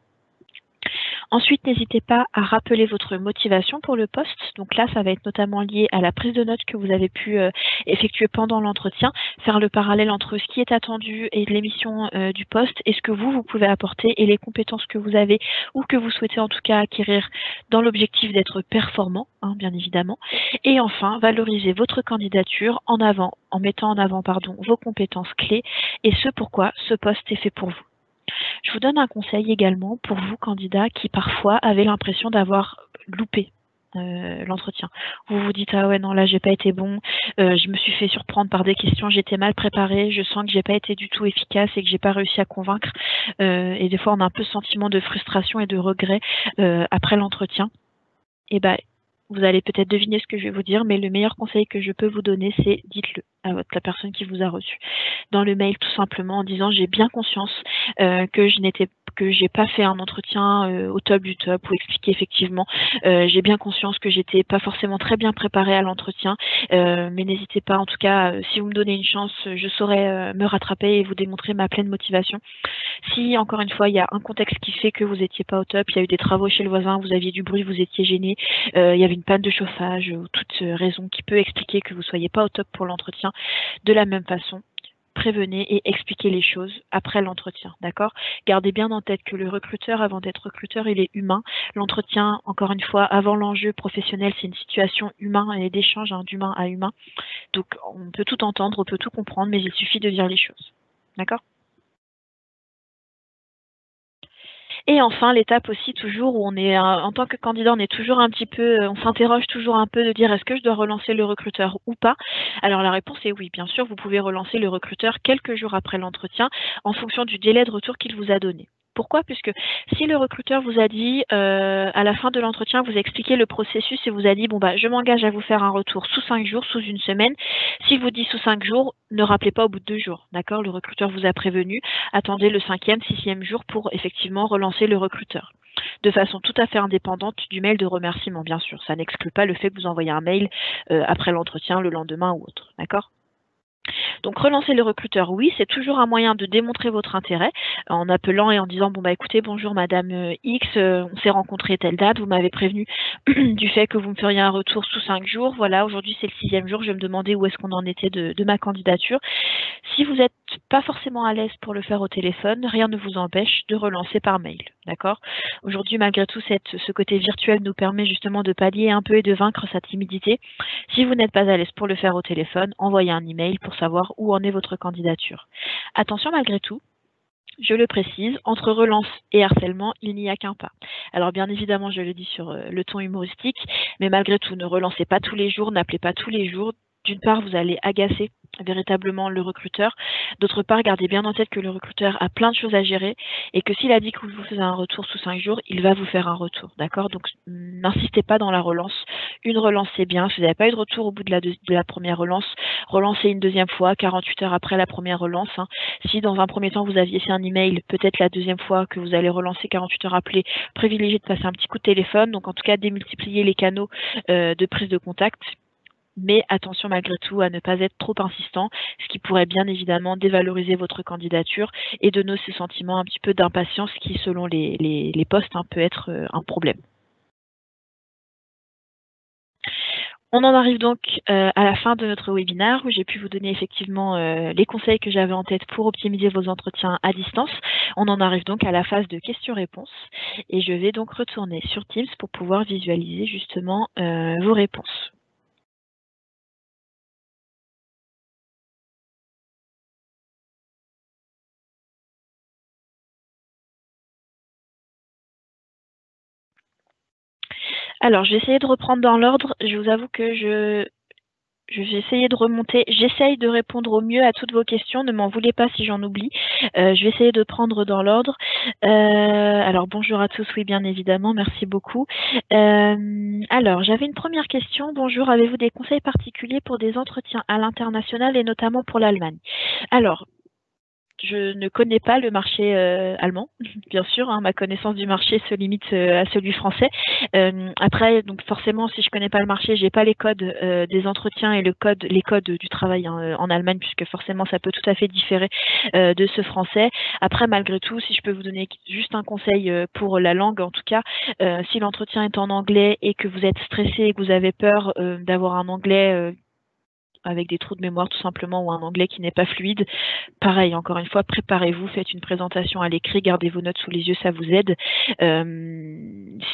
[SPEAKER 1] Ensuite, n'hésitez pas à rappeler votre motivation pour le poste. Donc là, ça va être notamment lié à la prise de notes que vous avez pu effectuer pendant l'entretien, faire le parallèle entre ce qui est attendu et l'émission du poste et ce que vous pouvez apporter et les compétences que vous avez ou que vous souhaitez en tout cas acquérir dans l'objectif d'être performant, bien évidemment. Et enfin, valoriser votre candidature en mettant en avant vos compétences clés et ce pourquoi ce poste est fait pour vous. Je vous donne un conseil également pour vous, candidats, qui parfois avez l'impression d'avoir loupé l'entretien. Vous vous dites, ah ouais, non, là, j'ai pas été bon, je me suis fait surprendre par des questions, j'étais mal préparée, je sens que j'ai pas été du tout efficace et que j'ai pas réussi à convaincre. Et des fois, on a un peu ce sentiment de frustration et de regret après l'entretien. Et vous allez peut-être deviner ce que je vais vous dire, mais le meilleur conseil que je peux vous donner, c'est dites-le à la personne qui vous a reçu. Dans le mail, tout simplement, en disant j'ai bien conscience que j'ai pas fait un entretien au top du top, ou expliquer effectivement j'ai bien conscience que j'étais pas forcément très bien préparée à l'entretien, mais n'hésitez pas, en tout cas, si vous me donnez une chance, je saurai me rattraper et vous démontrer ma pleine motivation. Si, encore une fois, il y a un contexte qui fait que vous n'étiez pas au top, il y a eu des travaux chez le voisin, vous aviez du bruit, vous étiez gêné, il y avait une panne de chauffage, ou toute raison qui peut expliquer que vous ne soyez pas au top pour l'entretien, de la même façon, prévenez et expliquez les choses après l'entretien, d'accord? Gardez bien en tête que le recruteur, avant d'être recruteur, il est humain. L'entretien, encore une fois, avant l'enjeu professionnel, c'est une situation humaine et d'échange d'humain à humain. Donc, on peut tout entendre, on peut tout comprendre, mais il suffit de dire les choses, d'accord? Et enfin, l'étape aussi toujours où on est, en tant que candidat, on est toujours un petit peu, on s'interroge toujours un peu de dire est-ce que je dois relancer le recruteur ou pas? Alors la réponse est oui, bien sûr, vous pouvez relancer le recruteur quelques jours après l'entretien en fonction du délai de retour qu'il vous a donné. Pourquoi? Puisque si le recruteur vous a dit, à la fin de l'entretien, vous a expliqué le processus et vous a dit, bon je m'engage à vous faire un retour sous 5 jours, sous une semaine. S'il vous dit sous 5 jours, ne rappelez pas au bout de 2 jours, d'accord? Le recruteur vous a prévenu, attendez le 5e, 6e jour pour effectivement relancer le recruteur. De façon tout à fait indépendante du mail de remerciement, bien sûr. Ça n'exclut pas le fait que vous envoyez un mail après l'entretien, le lendemain ou autre, d'accord? Donc relancer le recruteur, oui, c'est toujours un moyen de démontrer votre intérêt en appelant et en disant bon bah écoutez, bonjour madame X, on s'est rencontrés telle date, vous m'avez prévenu du fait que vous me feriez un retour sous 5 jours. Voilà, aujourd'hui c'est le 6e jour, je me demandais où est-ce qu'on en était de ma candidature. Si vous n'êtes pas forcément à l'aise pour le faire au téléphone, rien ne vous empêche de relancer par mail. D'accord? Aujourd'hui, malgré tout, ce côté virtuel nous permet justement de pallier un peu et de vaincre sa timidité. Si vous n'êtes pas à l'aise pour le faire au téléphone, envoyez un email pour savoir où en est votre candidature. Attention malgré tout, je le précise, entre relance et harcèlement, il n'y a qu'un pas. Alors bien évidemment, je le dis sur le ton humoristique, mais malgré tout, ne relancez pas tous les jours, n'appelez pas tous les jours. D'une part, vous allez agacer véritablement le recruteur. D'autre part, gardez bien en tête que le recruteur a plein de choses à gérer et que s'il a dit que vous faisiez un retour sous 5 jours, il va vous faire un retour. D'accord? Donc, n'insistez pas dans la relance. Une relance, c'est bien. Si vous n'avez pas eu de retour au bout de la première relance, relancez une deuxième fois, 48 heures après la première relance. Hein. Si dans un premier temps, vous aviez fait un email, peut-être la deuxième fois que vous allez relancer 48 heures après, privilégiez de passer un petit coup de téléphone. Donc, en tout cas, démultiplier les canaux de prise de contact. Mais attention malgré tout à ne pas être trop insistant, ce qui pourrait bien évidemment dévaloriser votre candidature et donner ce sentiment un petit peu d'impatience qui, selon les postes, peut être un problème. On en arrive donc à la fin de notre webinaire où j'ai pu vous donner effectivement les conseils que j'avais en tête pour optimiser vos entretiens à distance. On en arrive donc à la phase de questions-réponses et je vais donc retourner sur Teams pour pouvoir visualiser justement vos réponses. Alors, je vais essayer de reprendre dans l'ordre. Je vous avoue que je vais essayer de remonter. J'essaye de répondre au mieux à toutes vos questions. Ne m'en voulez pas si j'en oublie. Je vais essayer de prendre dans l'ordre. Alors, bonjour à tous. Oui, bien évidemment. Merci beaucoup. Alors, j'avais une première question. Bonjour. Avez-vous des conseils particuliers pour des entretiens à l'international et notamment pour l'Allemagne? Alors, je ne connais pas le marché allemand, bien sûr. Hein, ma connaissance du marché se limite à celui français. Après, donc forcément, si je connais pas le marché, j'ai pas les codes des entretiens et les codes du travail hein, en Allemagne, puisque forcément, ça peut tout à fait différer de ce français. Après, malgré tout, si je peux vous donner juste un conseil pour la langue, en tout cas, si l'entretien est en anglais et que vous êtes stressé et que vous avez peur d'avoir un anglais avec des trous de mémoire tout simplement ou un anglais qui n'est pas fluide. Pareil, encore une fois, préparez-vous, faites une présentation à l'écrit, gardez vos notes sous les yeux, ça vous aide.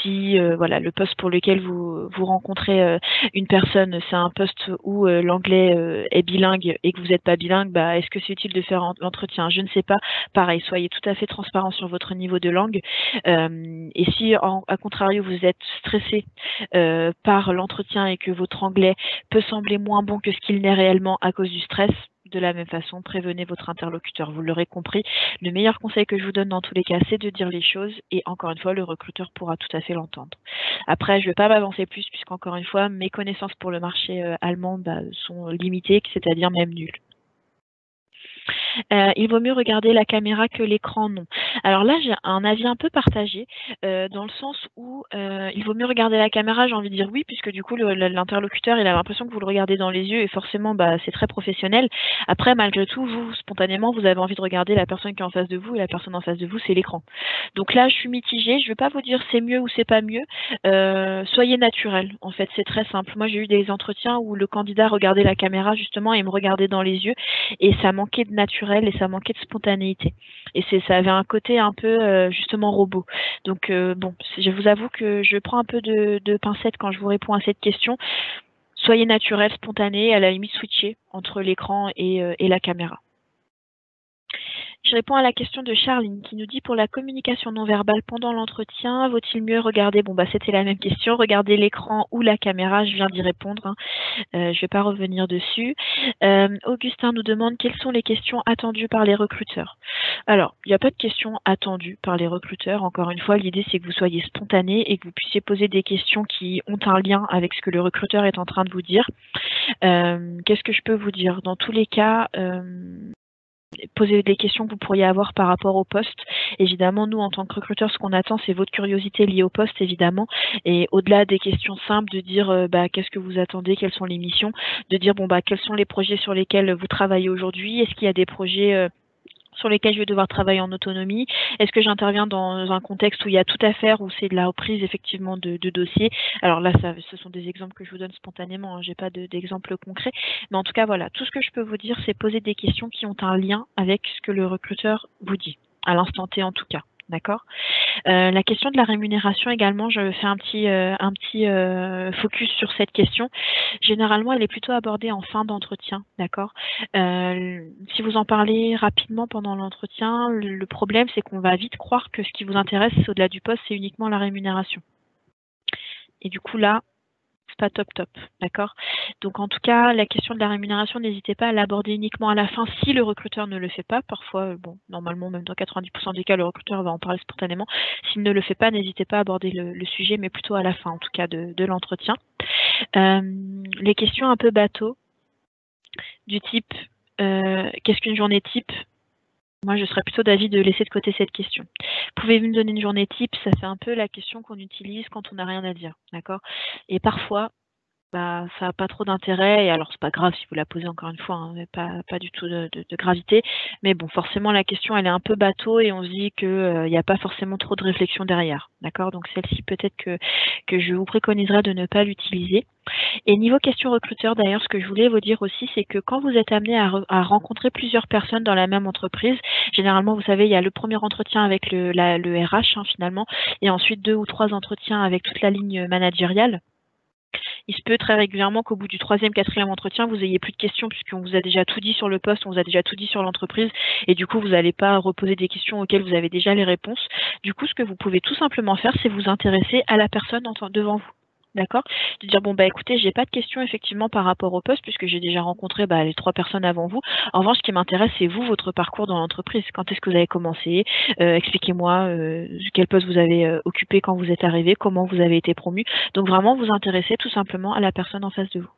[SPEAKER 1] Si voilà, le poste pour lequel vous rencontrez une personne, c'est un poste où l'anglais est bilingue et que vous n'êtes pas bilingue, bah, est-ce que c'est utile de faire l'entretien? Je ne sais pas. Pareil, soyez tout à fait transparent sur votre niveau de langue. Et si, à contrario, vous êtes stressé par l'entretien et que votre anglais peut sembler moins bon que ce qu'il n'est réellement à cause du stress, de la même façon, prévenez votre interlocuteur. Vous l'aurez compris, le meilleur conseil que je vous donne dans tous les cas, c'est de dire les choses et encore une fois, le recruteur pourra tout à fait l'entendre. Après, je ne vais pas m'avancer plus puisqu'encore une fois, mes connaissances pour le marché allemand sont limitées, c'est-à-dire même nulles. Il vaut mieux regarder la caméra que l'écran, non. Alors là, j'ai un avis un peu partagé, dans le sens où il vaut mieux regarder la caméra, j'ai envie de dire oui, puisque du coup, l'interlocuteur, il a l'impression que vous le regardez dans les yeux et forcément, c'est très professionnel. Après, malgré tout, vous, spontanément, vous avez envie de regarder la personne qui est en face de vous et la personne en face de vous, c'est l'écran. Donc là, je suis mitigée. Je ne vais pas vous dire c'est mieux ou c'est pas mieux. Soyez naturel. En fait, c'est très simple. Moi, j'ai eu des entretiens où le candidat regardait la caméra justement et me regardait dans les yeux et ça manquait de naturel et ça manquait de spontanéité. Et ça avait un côté un peu justement robot. Donc bon, je vous avoue que je prends un peu de pincette quand je vous réponds à cette question. Soyez naturel, spontané, à la limite switcher entre l'écran et la caméra. Je réponds à la question de Charline qui nous dit pour la communication non verbale pendant l'entretien, vaut-il mieux regarder, c'était la même question, regarder l'écran ou la caméra, je viens d'y répondre, hein. Je ne vais pas revenir dessus. Augustin nous demande quelles sont les questions attendues par les recruteurs. Alors, il n'y a pas de questions attendues par les recruteurs. Encore une fois, l'idée c'est que vous soyez spontané et que vous puissiez poser des questions qui ont un lien avec ce que le recruteur est en train de vous dire. Qu'est-ce que je peux vous dire? Dans tous les cas, poser des questions que vous pourriez avoir par rapport au poste. Évidemment, nous, en tant que recruteurs, ce qu'on attend, c'est votre curiosité liée au poste, évidemment. Et au-delà des questions simples, de dire qu'est-ce que vous attendez, quelles sont les missions, de dire quels sont les projets sur lesquels vous travaillez aujourd'hui, est-ce qu'il y a des projets sur lesquels je vais devoir travailler en autonomie. Est-ce que j'interviens dans un contexte où il y a tout à faire, où c'est de la reprise effectivement de dossiers. Alors là, ce sont des exemples que je vous donne spontanément, hein, j'ai pas d'exemple concret. Mais en tout cas, voilà, tout ce que je peux vous dire, c'est poser des questions qui ont un lien avec ce que le recruteur vous dit, à l'instant T en tout cas. D'accord. La question de la rémunération également, je fais un petit focus sur cette question. Généralement, elle est plutôt abordée en fin d'entretien, d'accord. Si vous en parlez rapidement pendant l'entretien, le problème, c'est qu'on va vite croire que ce qui vous intéresse au-delà du poste, c'est uniquement la rémunération. Et du coup, là, c'est pas top, d'accord. Donc en tout cas, la question de la rémunération, n'hésitez pas à l'aborder uniquement à la fin si le recruteur ne le fait pas. Parfois, normalement, même dans 90% des cas, le recruteur va en parler spontanément. S'il ne le fait pas, n'hésitez pas à aborder le sujet, mais plutôt à la fin, en tout cas, de l'entretien. Les questions un peu bateau, du type qu'est-ce qu'une journée type? Moi, je serais plutôt d'avis de laisser de côté cette question. Pouvez-vous me donner une journée type? Ça fait un peu la question qu'on utilise quand on n'a rien à dire, d'accord? Et parfois, ça n'a pas trop d'intérêt, et alors c'est pas grave si vous la posez encore une fois, hein, pas du tout de gravité, mais bon, forcément la question elle est un peu bateau et on se dit qu'il n'y a pas forcément trop de réflexion derrière, d'accord? Donc celle-ci peut-être que je vous préconiserais de ne pas l'utiliser. Et niveau question recruteur, d'ailleurs, ce que je voulais vous dire aussi, c'est que quand vous êtes amené à rencontrer plusieurs personnes dans la même entreprise, généralement, vous savez, il y a le premier entretien avec le RH, hein, finalement, et ensuite 2 ou 3 entretiens avec toute la ligne managériale. Il se peut très régulièrement qu'au bout du 3e, 4e entretien, vous ayez plus de questions puisqu'on vous a déjà tout dit sur le poste, on vous a déjà tout dit sur l'entreprise et du coup, vous n'allez pas reposer des questions auxquelles vous avez déjà les réponses. Du coup, ce que vous pouvez tout simplement faire, c'est vous intéresser à la personne devant vous. D'accord? De dire, écoutez, j'ai pas de questions effectivement par rapport au poste puisque j'ai déjà rencontré les 3 personnes avant vous. En revanche, ce qui m'intéresse, c'est vous, votre parcours dans l'entreprise. Quand est-ce que vous avez commencé? Expliquez-moi quel poste vous avez occupé quand vous êtes arrivé, comment vous avez été promu. Donc vraiment, vous intéressez tout simplement à la personne en face de vous.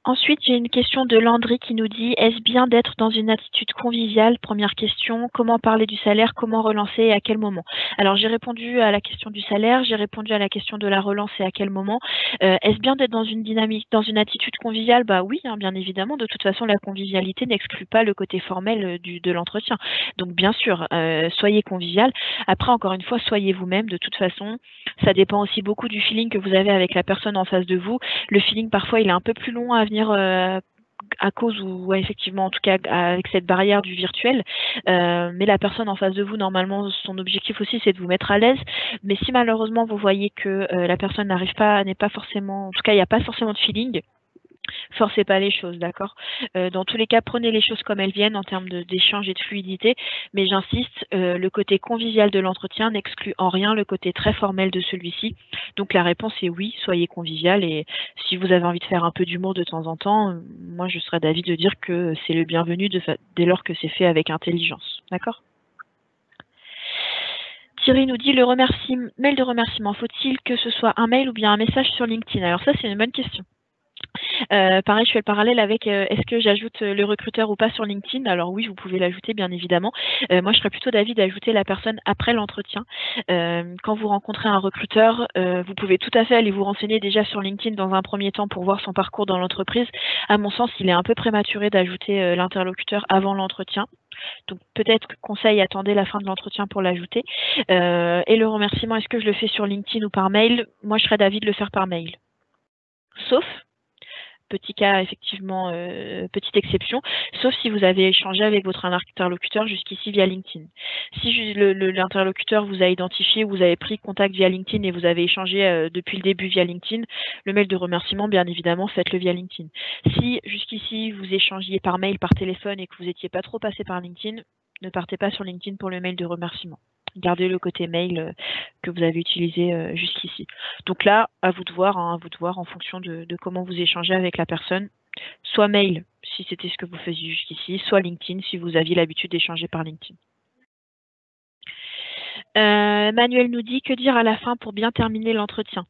[SPEAKER 1] Ensuite, j'ai une question de Landry qui nous dit « Est-ce bien d'être dans une attitude conviviale ?» Première question, comment parler du salaire, comment relancer et à quel moment? Alors, j'ai répondu à la question du salaire, j'ai répondu à la question de la relance et à quel moment. Est-ce bien d'être dans une dynamique, dans une attitude conviviale? Bah oui, hein, bien évidemment. De toute façon, la convivialité n'exclut pas le côté formel de l'entretien. Donc, bien sûr, soyez convivial. Après, encore une fois, soyez vous-même. De toute façon, ça dépend aussi beaucoup du feeling que vous avez avec la personne en face de vous. Le feeling, parfois, il est un peu plus long à venir à cause ou effectivement en tout cas avec cette barrière du virtuel, mais la personne en face de vous, normalement son objectif aussi c'est de vous mettre à l'aise, mais si malheureusement vous voyez que la personne n'est pas forcément, en tout cas il n'y a pas forcément de feeling, forcez pas les choses, d'accord? Dans tous les cas, prenez les choses comme elles viennent en termes d'échange et de fluidité, mais j'insiste, le côté convivial de l'entretien n'exclut en rien le côté très formel de celui-ci. Donc la réponse est oui, soyez convivial, et si vous avez envie de faire un peu d'humour de temps en temps, moi je serais d'avis de dire que c'est le bienvenu dès lors que c'est fait avec intelligence, d'accord? Thierry nous dit mail de remerciement, faut-il que ce soit un mail ou bien un message sur LinkedIn? Alors ça c'est une bonne question. Pareil, je fais le parallèle avec est-ce que j'ajoute le recruteur ou pas sur LinkedIn? Alors oui, vous pouvez l'ajouter bien évidemment. Moi, je serais plutôt d'avis d'ajouter la personne après l'entretien. Quand vous rencontrez un recruteur, vous pouvez tout à fait aller vous renseigner déjà sur LinkedIn dans un premier temps pour voir son parcours dans l'entreprise. À mon sens, il est un peu prématuré d'ajouter l'interlocuteur avant l'entretien. Donc peut-être conseil, attendez la fin de l'entretien pour l'ajouter. Et le remerciement, est-ce que je le fais sur LinkedIn ou par mail? Moi, je serais d'avis de le faire par mail. Sauf petit cas, effectivement, petite exception, sauf si vous avez échangé avec votre interlocuteur jusqu'ici via LinkedIn. Si l'interlocuteur vous a identifié, vous avez pris contact via LinkedIn et vous avez échangé depuis le début via LinkedIn, le mail de remerciement, bien évidemment, faites-le via LinkedIn. Si jusqu'ici vous échangiez par mail, par téléphone et que vous n'étiez pas trop passé par LinkedIn, ne partez pas sur LinkedIn pour le mail de remerciement. Gardez le côté mail que vous avez utilisé jusqu'ici. Donc là, à vous de voir en fonction de comment vous échangez avec la personne. Soit mail, si c'était ce que vous faisiez jusqu'ici, soit LinkedIn, si vous aviez l'habitude d'échanger par LinkedIn. Manuel nous dit, que dire à la fin pour bien terminer l'entretien?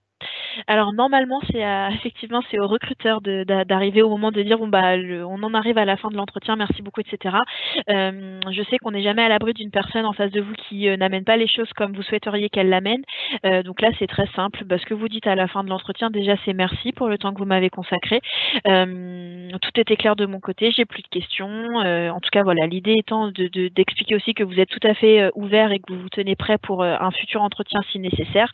[SPEAKER 1] Alors normalement, c'est effectivement, c'est au recruteur d'arriver au moment de dire bon bah on en arrive à la fin de l'entretien, merci beaucoup, etc. Je sais qu'on n'est jamais à l'abri d'une personne en face de vous qui n'amène pas les choses comme vous souhaiteriez qu'elle l'amène. Donc là, c'est très simple. Bah, ce que vous dites à la fin de l'entretien, déjà, c'est merci pour le temps que vous m'avez consacré. Tout était clair de mon côté, j'ai plus de questions. En tout cas, voilà, l'idée étant d'expliquer aussi que vous êtes tout à fait ouvert et que vous vous tenez prêt pour un futur entretien si nécessaire.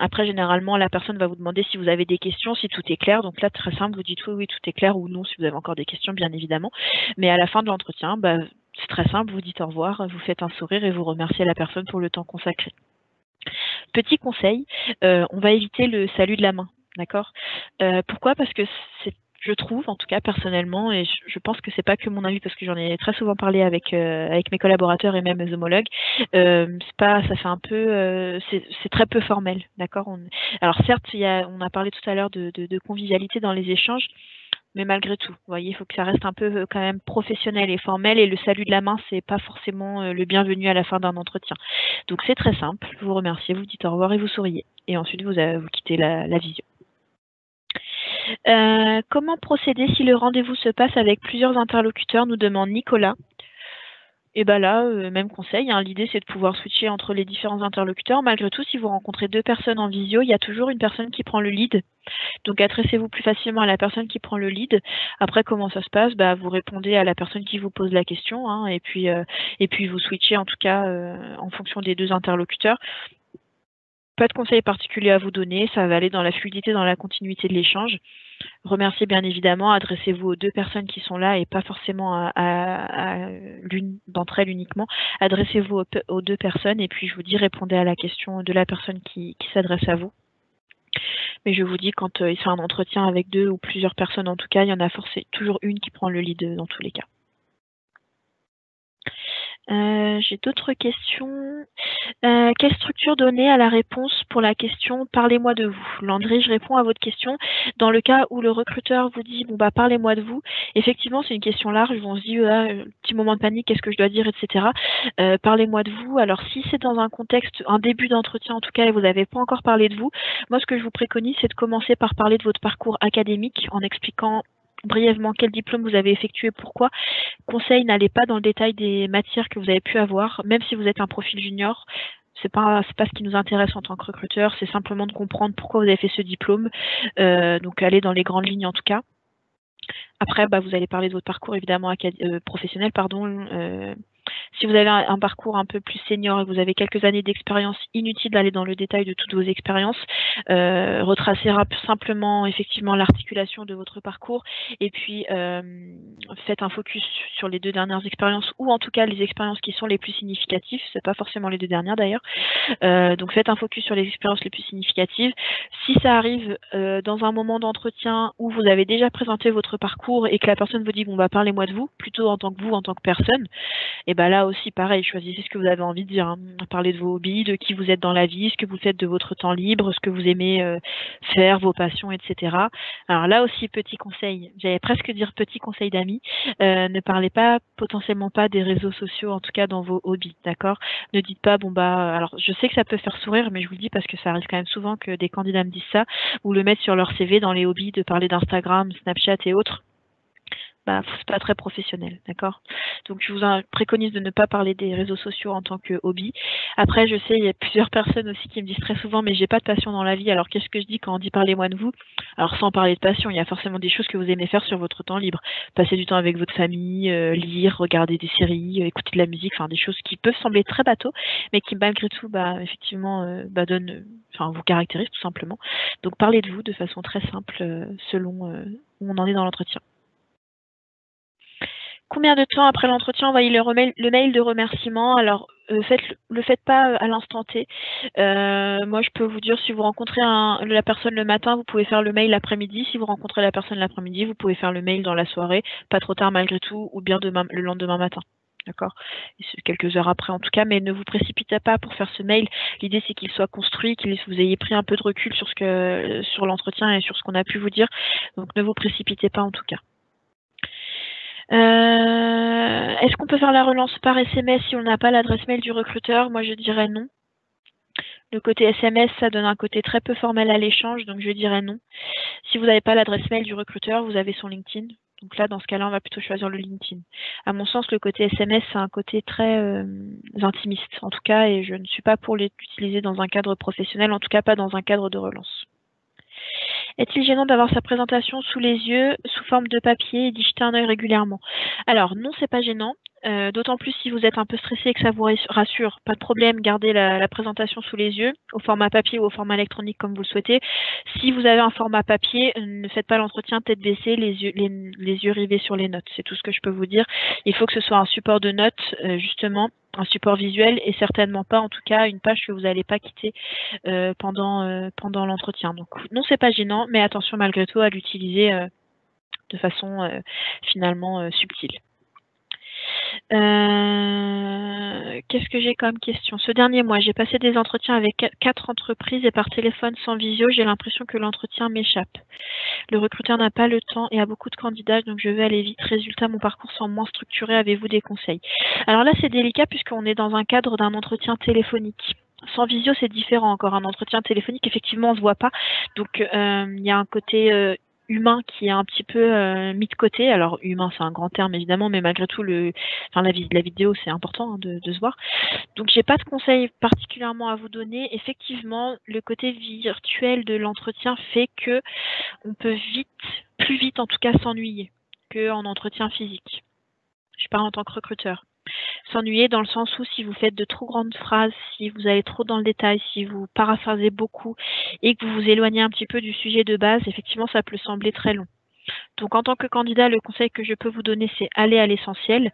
[SPEAKER 1] Après, généralement, la personne va vous demander si vous avez des questions, si tout est clair. Donc là, très simple, vous dites oui, oui, tout est clair, ou non, si vous avez encore des questions, bien évidemment. Mais à la fin de l'entretien, bah, c'est très simple, vous dites au revoir, vous faites un sourire et vous remerciez la personne pour le temps consacré. Petit conseil, on va éviter le salut de la main, d'accord? Pourquoi? Parce que je trouve, en tout cas personnellement, et je pense que c'est pas que mon avis, parce que j'en ai très souvent parlé avec mes collaborateurs et même mes homologues, c'est pas, ça fait un peu, c'est très peu formel, d'accord? Alors certes, on a parlé tout à l'heure de convivialité dans les échanges, mais malgré tout, vous voyez, il faut que ça reste un peu quand même professionnel et formel, et le salut de la main, c'est pas forcément le bienvenu à la fin d'un entretien. Donc c'est très simple, vous remerciez, vous dites au revoir et vous souriez. Et ensuite vous quittez la visio. Comment procéder si le rendez-vous se passe avec plusieurs interlocuteurs, nous demande Nicolas. Et bah là, même conseil, hein, l'idée c'est de pouvoir switcher entre les différents interlocuteurs. Malgré tout, si vous rencontrez deux personnes en visio, il y a toujours une personne qui prend le lead. Donc adressez-vous plus facilement à la personne qui prend le lead. Après, comment ça se passe? Bah, vous répondez à la personne qui vous pose la question, hein, et puis vous switchez en tout cas en fonction des deux interlocuteurs. Pas de conseils particuliers à vous donner, ça va aller dans la fluidité, dans la continuité de l'échange. Remerciez bien évidemment, adressez-vous aux deux personnes qui sont là et pas forcément à l'une d'entre elles uniquement. Adressez-vous aux deux personnes et puis je vous dis, répondez à la question de la personne qui s'adresse à vous. Mais je vous dis, quand il fait un entretien avec deux ou plusieurs personnes en tout cas, il y en a forcément toujours une qui prend le lead dans tous les cas. J'ai d'autres questions. Quelle structure donner à la réponse pour la question parlez-moi de vous? Landry, je réponds à votre question. Dans le cas où le recruteur vous dit bon bah parlez-moi de vous, effectivement c'est une question large, on se dit petit moment de panique, qu'est-ce que je dois dire, etc. Parlez-moi de vous. Alors si c'est dans un contexte, un début d'entretien en tout cas, et vous n'avez pas encore parlé de vous, moi ce que je vous préconise c'est de commencer par parler de votre parcours académique en expliquant brièvement quel diplôme vous avez effectué, pourquoi. Conseil, n'allez pas dans le détail des matières que vous avez pu avoir, même si vous êtes un profil junior. C'est pas ce qui nous intéresse en tant que recruteur, c'est simplement de comprendre pourquoi vous avez fait ce diplôme. Donc allez dans les grandes lignes en tout cas. Après, bah, vous allez parler de votre parcours évidemment professionnel, pardon. Si vous avez un parcours un peu plus senior et que vous avez quelques années d'expérience, inutile d'aller dans le détail de toutes vos expériences. Retracez simplement effectivement l'articulation de votre parcours et puis faites un focus sur les deux dernières expériences ou en tout cas les expériences qui sont les plus significatives. C'est pas forcément les deux dernières d'ailleurs. Donc faites un focus sur les expériences les plus significatives. Si ça arrive dans un moment d'entretien où vous avez déjà présenté votre parcours et que la personne vous dit bon bah parlez-moi de vous, plutôt en tant que vous, en tant que personne, et bah là aussi pareil, choisissez ce que vous avez envie de dire, hein. Parlez de vos hobbies, de qui vous êtes dans la vie, ce que vous faites de votre temps libre, ce que vous aimez faire, vos passions, etc. Alors là aussi petit conseil, j'allais presque dire petit conseil d'amis, ne parlez potentiellement pas des réseaux sociaux, en tout cas dans vos hobbies, d'accord? Ne dites pas bon bah alors je sais que ça peut faire sourire, mais je vous le dis parce que ça arrive quand même souvent que des candidats me disent ça, ou le mettre sur leur CV dans les hobbies, de parler d'Instagram, Snapchat et autres. Bah, c'est pas très professionnel, d'accord? Donc je vous préconise de ne pas parler des réseaux sociaux en tant que hobby. Après, je sais, il y a plusieurs personnes aussi qui me disent très souvent, mais j'ai pas de passion dans la vie. Alors qu'est-ce que je dis quand on dit parlez-moi de vous? Alors sans parler de passion, il y a forcément des choses que vous aimez faire sur votre temps libre. Passer du temps avec votre famille, lire, regarder des séries, écouter de la musique, enfin des choses qui peuvent sembler très bateaux, mais qui malgré tout, bah effectivement, vous caractérisent tout simplement. Donc parlez de vous de façon très simple, selon où on en est dans l'entretien. Combien de temps après l'entretien envoyez le mail de remerciement? Alors, le faites pas à l'instant T. Moi, je peux vous dire, si vous rencontrez la personne le matin, vous pouvez faire le mail l'après-midi. Si vous rencontrez la personne l'après-midi, vous pouvez faire le mail dans la soirée, pas trop tard malgré tout, ou bien le lendemain matin. D'accord? Quelques heures après en tout cas, mais ne vous précipitez pas pour faire ce mail. L'idée c'est qu'il soit construit, que vous ayez pris un peu de recul sur l'entretien et sur ce qu'on a pu vous dire. Donc ne vous précipitez pas en tout cas. Est-ce qu'on peut faire la relance par SMS si on n'a pas l'adresse mail du recruteur? Moi, je dirais non. Le côté SMS, ça donne un côté très peu formel à l'échange, donc je dirais non. Si vous n'avez pas l'adresse mail du recruteur, vous avez son LinkedIn. Donc là, dans ce cas-là, on va plutôt choisir le LinkedIn. À mon sens, le côté SMS, c'est un côté très intimiste, en tout cas, et je ne suis pas pour l'utiliser dans un cadre professionnel, en tout cas pas dans un cadre de relance. Est-il gênant d'avoir sa présentation sous les yeux, sous forme de papier et d'y jeter un œil régulièrement? Alors non, c'est pas gênant. D'autant plus si vous êtes un peu stressé et que ça vous rassure, pas de problème, gardez la présentation sous les yeux, au format papier ou au format électronique comme vous le souhaitez. Si vous avez un format papier, ne faites pas l'entretien tête baissée, les yeux rivés sur les notes. C'est tout ce que je peux vous dire. Il faut que ce soit un support de notes, justement, un support visuel et certainement pas, en tout cas, une page que vous n'allez pas quitter pendant l'entretien. Donc non, c'est pas gênant, mais attention malgré tout à l'utiliser de façon finalement subtile. Qu'est-ce que j'ai comme question? Ce dernier mois, j'ai passé des entretiens avec 4 entreprises et par téléphone sans visio, j'ai l'impression que l'entretien m'échappe. Le recruteur n'a pas le temps et a beaucoup de candidats, donc je veux aller vite. Résultat, mon parcours semble moins structuré. Avez-vous des conseils? Alors là, c'est délicat puisqu'on est dans un cadre d'un entretien téléphonique. Sans visio, c'est différent encore. Un entretien téléphonique, effectivement, on se voit pas. Donc, il y a un côté humain qui est un petit peu mis de côté. Alors, humain, c'est un grand terme, évidemment, mais malgré tout, la vidéo, c'est important hein, de se voir. Donc, j'ai pas de conseils particulièrement à vous donner. Effectivement, le côté virtuel de l'entretien fait que on peut plus vite en tout cas, s'ennuyer qu'en entretien physique. Je parle en tant que recruteur. S'ennuyer dans le sens où si vous faites de trop grandes phrases, si vous allez trop dans le détail, si vous paraphrasez beaucoup et que vous vous éloignez un petit peu du sujet de base, effectivement, ça peut sembler très long. Donc, en tant que candidat, le conseil que je peux vous donner, c'est aller à l'essentiel.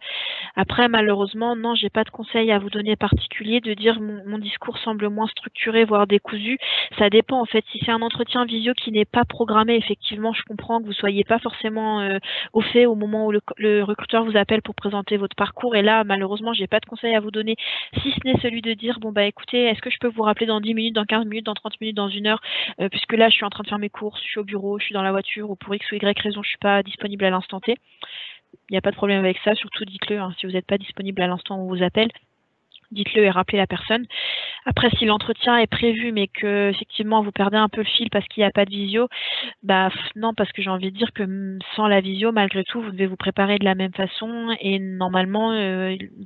[SPEAKER 1] Après, malheureusement, non, j'ai pas de conseil à vous donner particulier de dire mon discours semble moins structuré, voire décousu. Ça dépend, en fait. Si c'est un entretien visio qui n'est pas programmé, effectivement, je comprends que vous soyez pas forcément au fait au moment où le recruteur vous appelle pour présenter votre parcours. Et là, malheureusement, j'ai pas de conseil à vous donner, si ce n'est celui de dire, bon, bah, écoutez, est-ce que je peux vous rappeler dans 10 minutes, dans 15 minutes, dans 30 minutes, dans 1 heure, puisque là, je suis en train de faire mes courses, je suis au bureau, je suis dans la voiture, ou pour X ou Y raison, je suis pas disponible à l'instant T. Il n'y a pas de problème avec ça, surtout dites-le, hein, si vous n'êtes pas disponible à l'instant où on vous appelle, dites-le et rappelez la personne. Après, si l'entretien est prévu, mais que effectivement vous perdez un peu le fil parce qu'il n'y a pas de visio, bah non, parce que j'ai envie de dire que sans la visio, malgré tout, vous devez vous préparer de la même façon et normalement,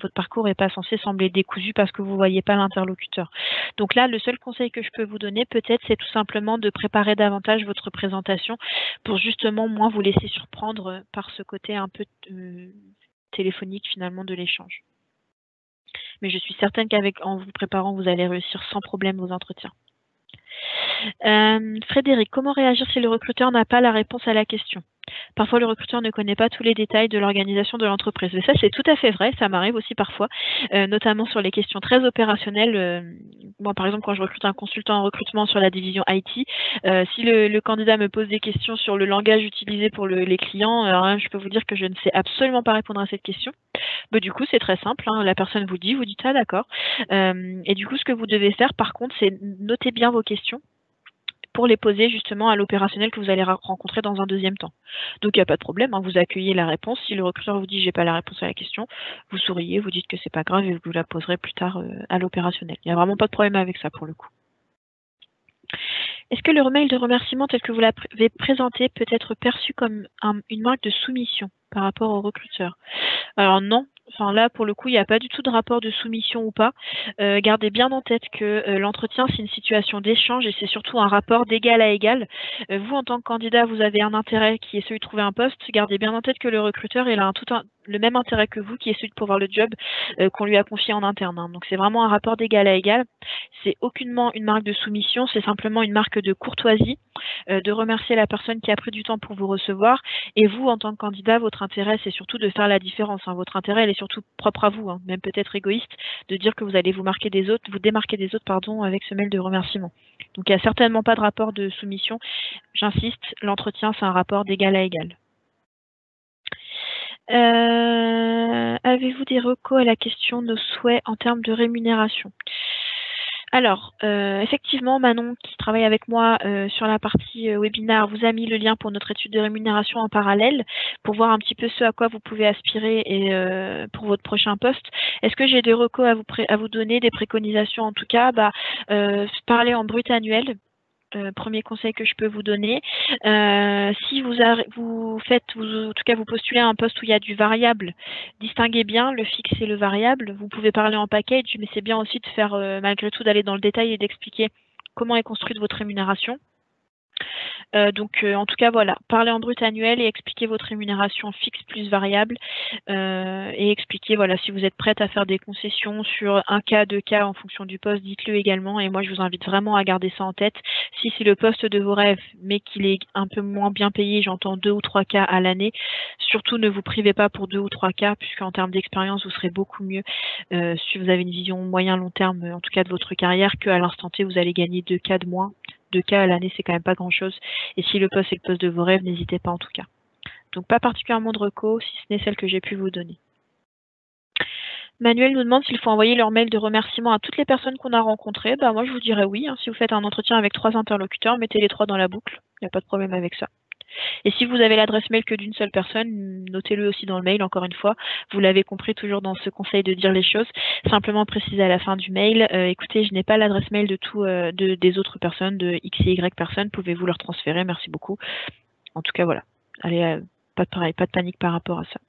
[SPEAKER 1] votre parcours n'est pas censé sembler décousu parce que vous ne voyez pas l'interlocuteur. Donc là, le seul conseil que je peux vous donner, peut-être, c'est tout simplement de préparer davantage votre présentation pour justement moins vous laisser surprendre par ce côté un peu téléphonique finalement de l'échange. Mais je suis certaine qu'en vous préparant, vous allez réussir sans problème vos entretiens. Frédéric, comment réagir si le recruteur n'a pas la réponse à la question? Parfois, le recruteur ne connaît pas tous les détails de l'organisation de l'entreprise. Et ça, c'est tout à fait vrai. Ça m'arrive aussi parfois, notamment sur les questions très opérationnelles. Moi, par exemple, quand je recrute un consultant en recrutement sur la division IT, si le candidat me pose des questions sur le langage utilisé pour les clients, je peux vous dire que je ne sais absolument pas répondre à cette question. Bah, du coup, c'est très simple. Hein, la personne vous dit, vous dites ah d'accord. Et du coup, ce que vous devez faire, par contre, c'est noter bien vos questions pour les poser justement à l'opérationnel que vous allez rencontrer dans un deuxième temps. Donc il n'y a pas de problème, hein, vous accueillez la réponse. Si le recruteur vous dit j'ai pas la réponse à la question, vous souriez, vous dites que c'est pas grave et vous la poserez plus tard à l'opérationnel. Il n'y a vraiment pas de problème avec ça pour le coup. Est-ce que le mail de remerciement tel que vous l'avez présenté peut être perçu comme une marque de soumission par rapport au recruteur? Alors non. Enfin là, pour le coup, il n'y a pas du tout de rapport de soumission ou pas. Gardez bien en tête que l'entretien, c'est une situation d'échange et c'est surtout un rapport d'égal à égal. Vous, en tant que candidat, vous avez un intérêt qui est celui de trouver un poste. Gardez bien en tête que le recruteur, il a le même intérêt que vous, qui est celui de pouvoir le job qu'on lui a confié en interne. Hein. Donc c'est vraiment un rapport d'égal à égal. C'est aucunement une marque de soumission, c'est simplement une marque de courtoisie, de remercier la personne qui a pris du temps pour vous recevoir. Et vous, en tant que candidat, votre intérêt, c'est surtout de faire la différence. Hein. Votre intérêt, elle est surtout propre à vous, hein, même peut-être égoïste, de dire que vous allez vous démarquer des autres, avec ce mail de remerciement. Donc il n'y a certainement pas de rapport de soumission. J'insiste, l'entretien, c'est un rapport d'égal à égal. Avez-vous des recos à la question nos souhaits en termes de rémunération? Alors, effectivement, Manon, qui travaille avec moi sur la partie webinaire, vous a mis le lien pour notre étude de rémunération en parallèle pour voir un petit peu ce à quoi vous pouvez aspirer et pour votre prochain poste. Est-ce que j'ai des recos à vous donner, des préconisations en tout cas? Parler en brut annuel. Premier conseil que je peux vous donner. Si en tout cas vous postulez à un poste où il y a du variable, distinguez bien le fixe et le variable. Vous pouvez parler en package, mais c'est bien aussi de faire malgré tout d'aller dans le détail et d'expliquer comment est construite votre rémunération. En tout cas, voilà, parlez en brut annuel et expliquez votre rémunération fixe plus variable et expliquez, voilà, si vous êtes prête à faire des concessions sur un cas, deux cas en fonction du poste, dites-le également. Et moi, je vous invite vraiment à garder ça en tête. Si c'est le poste de vos rêves, mais qu'il est un peu moins bien payé, j'entends 2 ou 3 cas à l'année, surtout ne vous privez pas pour 2 ou 3 cas, puisqu'en termes d'expérience, vous serez beaucoup mieux si vous avez une vision moyen-long terme, en tout cas de votre carrière, qu'à l'instant T, vous allez gagner 2 cas de moins. 2 cas à l'année, c'est quand même pas grand-chose. Et si le poste est le poste de vos rêves, n'hésitez pas en tout cas. Donc pas particulièrement de recos, si ce n'est celle que j'ai pu vous donner. Manuel nous demande s'il faut envoyer leur mail de remerciement à toutes les personnes qu'on a rencontrées. Moi je vous dirais oui. Si vous faites un entretien avec 3 interlocuteurs, mettez les 3 dans la boucle. Il n'y a pas de problème avec ça. Et si vous avez l'adresse mail que d'une seule personne, notez-le aussi dans le mail, encore une fois. Vous l'avez compris toujours dans ce conseil de dire les choses. Simplement précisez à la fin du mail, écoutez, je n'ai pas l'adresse mail des autres personnes, de X et Y personnes, pouvez-vous leur transférer? Merci beaucoup. En tout cas, voilà. Allez, pas de panique par rapport à ça.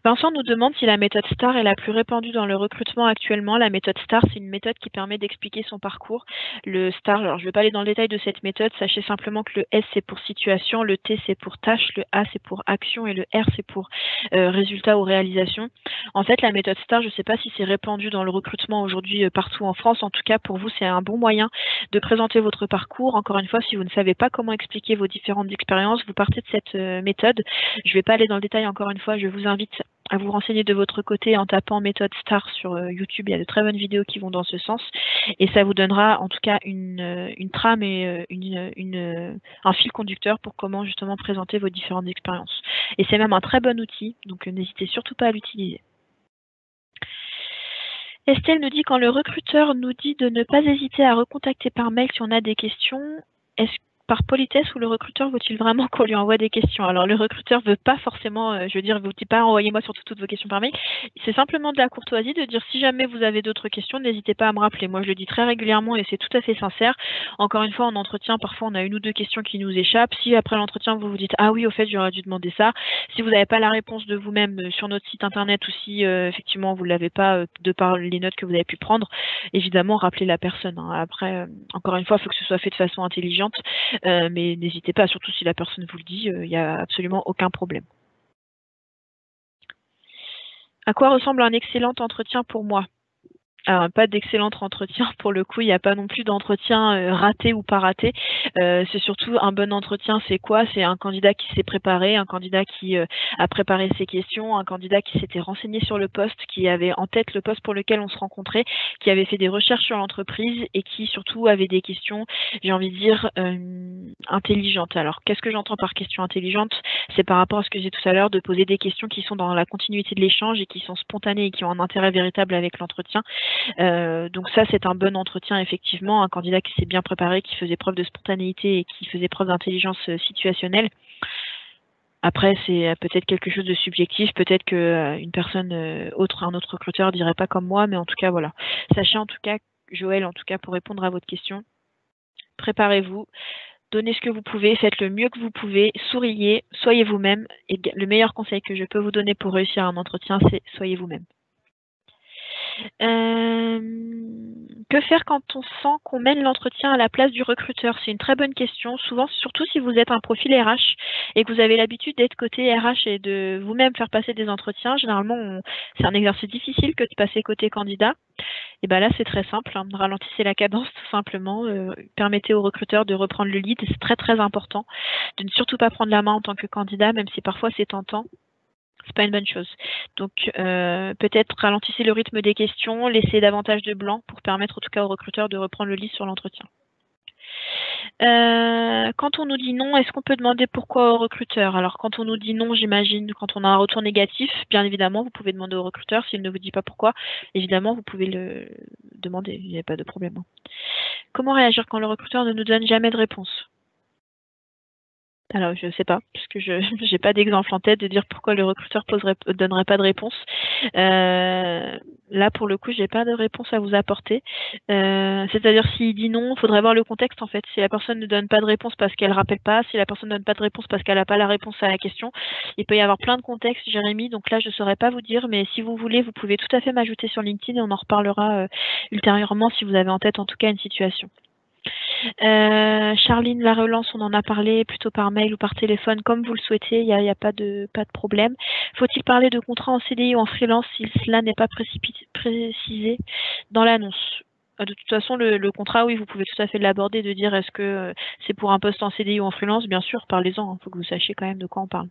[SPEAKER 1] Vincent nous demande si la méthode STAR est la plus répandue dans le recrutement actuellement. La méthode STAR, c'est une méthode qui permet d'expliquer son parcours. Le STAR, alors je ne vais pas aller dans le détail de cette méthode, sachez simplement que le S c'est pour situation, le T c'est pour tâche, le A c'est pour action et le R c'est pour résultat ou réalisation. En fait, la méthode STAR, je ne sais pas si c'est répandu dans le recrutement aujourd'hui partout en France. En tout cas, pour vous, c'est un bon moyen de présenter votre parcours. Encore une fois, si vous ne savez pas comment expliquer vos différentes expériences, vous partez de cette méthode. Je ne vais pas aller dans le détail encore une fois, je vous invite à vous renseigner de votre côté en tapant méthode STAR sur YouTube. Il y a de très bonnes vidéos qui vont dans ce sens. Et ça vous donnera en tout cas une trame et un fil conducteur pour comment justement présenter vos différentes expériences. Et c'est même un très bon outil, donc n'hésitez surtout pas à l'utiliser. Estelle nous dit quand le recruteur nous dit de ne pas hésiter à recontacter par mail si on a des questions, est-ce par politesse ou le recruteur veut-il vraiment qu'on lui envoie des questions? Alors le recruteur veut pas forcément, vous dit pas envoyez-moi surtout toutes vos questions par mail. C'est simplement de la courtoisie de dire si jamais vous avez d'autres questions, n'hésitez pas à me rappeler. Moi je le dis très régulièrement et c'est tout à fait sincère. Encore une fois en entretien, parfois on a une ou deux questions qui nous échappent. Si après l'entretien vous vous dites ah oui au fait j'aurais dû demander ça, si vous n'avez pas la réponse de vous-même sur notre site internet ou si effectivement vous ne l'avez pas de par les notes que vous avez pu prendre, évidemment rappelez la personne. Après, encore une fois, il faut que ce soit fait de façon intelligente. Mais n'hésitez pas, surtout si la personne vous le dit, il n'y a absolument aucun problème. À quoi ressemble un excellent entretien pour moi? Alors, pas d'excellent entretien, pour le coup, il n'y a pas non plus d'entretien raté ou pas raté. C'est surtout un bon entretien, c'est quoi? C'est un candidat qui s'est préparé, un candidat qui a préparé ses questions, un candidat qui s'était renseigné sur le poste, qui avait en tête le poste pour lequel on se rencontrait, qui avait fait des recherches sur l'entreprise et qui surtout avait des questions, j'ai envie de dire, intelligentes. Alors, qu'est-ce que j'entends par question intelligente? C'est par rapport à ce que j'ai tout à l'heure, de poser des questions qui sont dans la continuité de l'échange et qui sont spontanées et qui ont un intérêt véritable avec l'entretien. Donc ça, c'est un bon entretien, effectivement, un candidat qui s'est bien préparé, qui faisait preuve de spontanéité et qui faisait preuve d'intelligence situationnelle. Après, c'est peut-être quelque chose de subjectif, peut-être que une personne un autre recruteur dirait pas comme moi, mais en tout cas, voilà. Sachez en tout cas, Joël, en tout cas, pour répondre à votre question, préparez-vous, donnez ce que vous pouvez, faites le mieux que vous pouvez, souriez, soyez vous-même, et le meilleur conseil que je peux vous donner pour réussir un entretien, c'est soyez vous-même. Que faire quand on sent qu'on mène l'entretien à la place du recruteur? C'est une très bonne question. Souvent, surtout si vous êtes un profil RH et que vous avez l'habitude d'être côté RH et de vous-même faire passer des entretiens, généralement, c'est un exercice difficile que de passer côté candidat. Et bien là, c'est très simple. Ralentissez la cadence tout simplement. Permettez au recruteur de reprendre le lead. C'est très très important de ne surtout pas prendre la main en tant que candidat, même si parfois c'est tentant. C'est pas une bonne chose. Donc peut-être ralentissez le rythme des questions, laissez davantage de blanc pour permettre en tout cas au recruteur de reprendre le lead sur l'entretien. Quand on nous dit non, est-ce qu'on peut demander pourquoi au recruteur? Alors quand on nous dit non, j'imagine quand on a un retour négatif, bien évidemment, vous pouvez demander au recruteur. S'il ne vous dit pas pourquoi, évidemment, vous pouvez le demander, il n'y a pas de problème, hein. Comment réagir quand le recruteur ne nous donne jamais de réponse? Alors, je sais pas, puisque je j'ai pas d'exemple en tête de dire pourquoi le recruteur donnerait pas de réponse. Là, pour le coup, j'ai pas de réponse à vous apporter. C'est-à-dire s'il dit non, il faudrait voir le contexte en fait. Si la personne ne donne pas de réponse parce qu'elle rappelle pas, si la personne ne donne pas de réponse parce qu'elle a pas la réponse à la question, il peut y avoir plein de contextes, Jérémy. Donc là, je saurais pas vous dire, mais si vous voulez, vous pouvez tout à fait m'ajouter sur LinkedIn et on en reparlera ultérieurement si vous avez en tête en tout cas une situation. Charline, la relance, on en a parlé plutôt par mail ou par téléphone, comme vous le souhaitez, il n'y a pas de problème. Faut-il parler de contrat en CDI ou en freelance si cela n'est pas précisé dans l'annonce? De toute façon, le contrat, oui, vous pouvez tout à fait l'aborder, de dire est-ce que c'est pour un poste en CDI ou en freelance? Bien sûr, parlez-en, il faut que vous sachiez quand même de quoi on parle.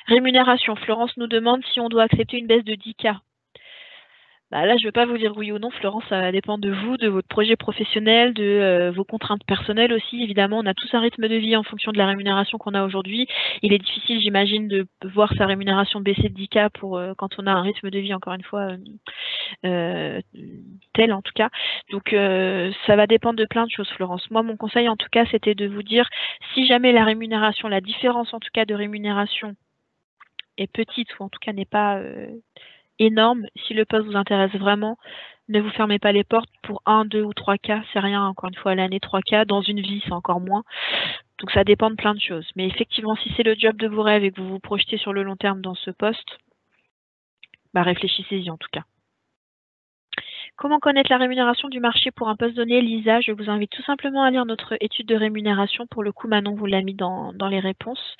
[SPEAKER 1] Rémunération, Florence nous demande si on doit accepter une baisse de 10K. Bah là, je ne vais pas vous dire oui ou non, Florence, ça va dépendre de vous, de votre projet professionnel, de vos contraintes personnelles aussi. Évidemment, on a tous un rythme de vie en fonction de la rémunération qu'on a aujourd'hui. Il est difficile, j'imagine, de voir sa rémunération baisser de 10K pour quand on a un rythme de vie, encore une fois, tel en tout cas. Donc, ça va dépendre de plein de choses, Florence. Moi, mon conseil, en tout cas, c'était de vous dire, si jamais la rémunération, la différence en tout cas de rémunération est petite, ou en tout cas n'est pas énorme, si le poste vous intéresse vraiment, ne vous fermez pas les portes pour 1, 2 ou 3 cas, c'est rien, encore une fois, à l'année 3 cas, dans une vie, c'est encore moins. Donc ça dépend de plein de choses. Mais effectivement, si c'est le job de vos rêves et que vous vous projetez sur le long terme dans ce poste, bah réfléchissez-y en tout cas. Comment connaître la rémunération du marché pour un poste donné? Lisa, je vous invite tout simplement à lire notre étude de rémunération. Pour le coup, Manon vous l'a mis dans les réponses.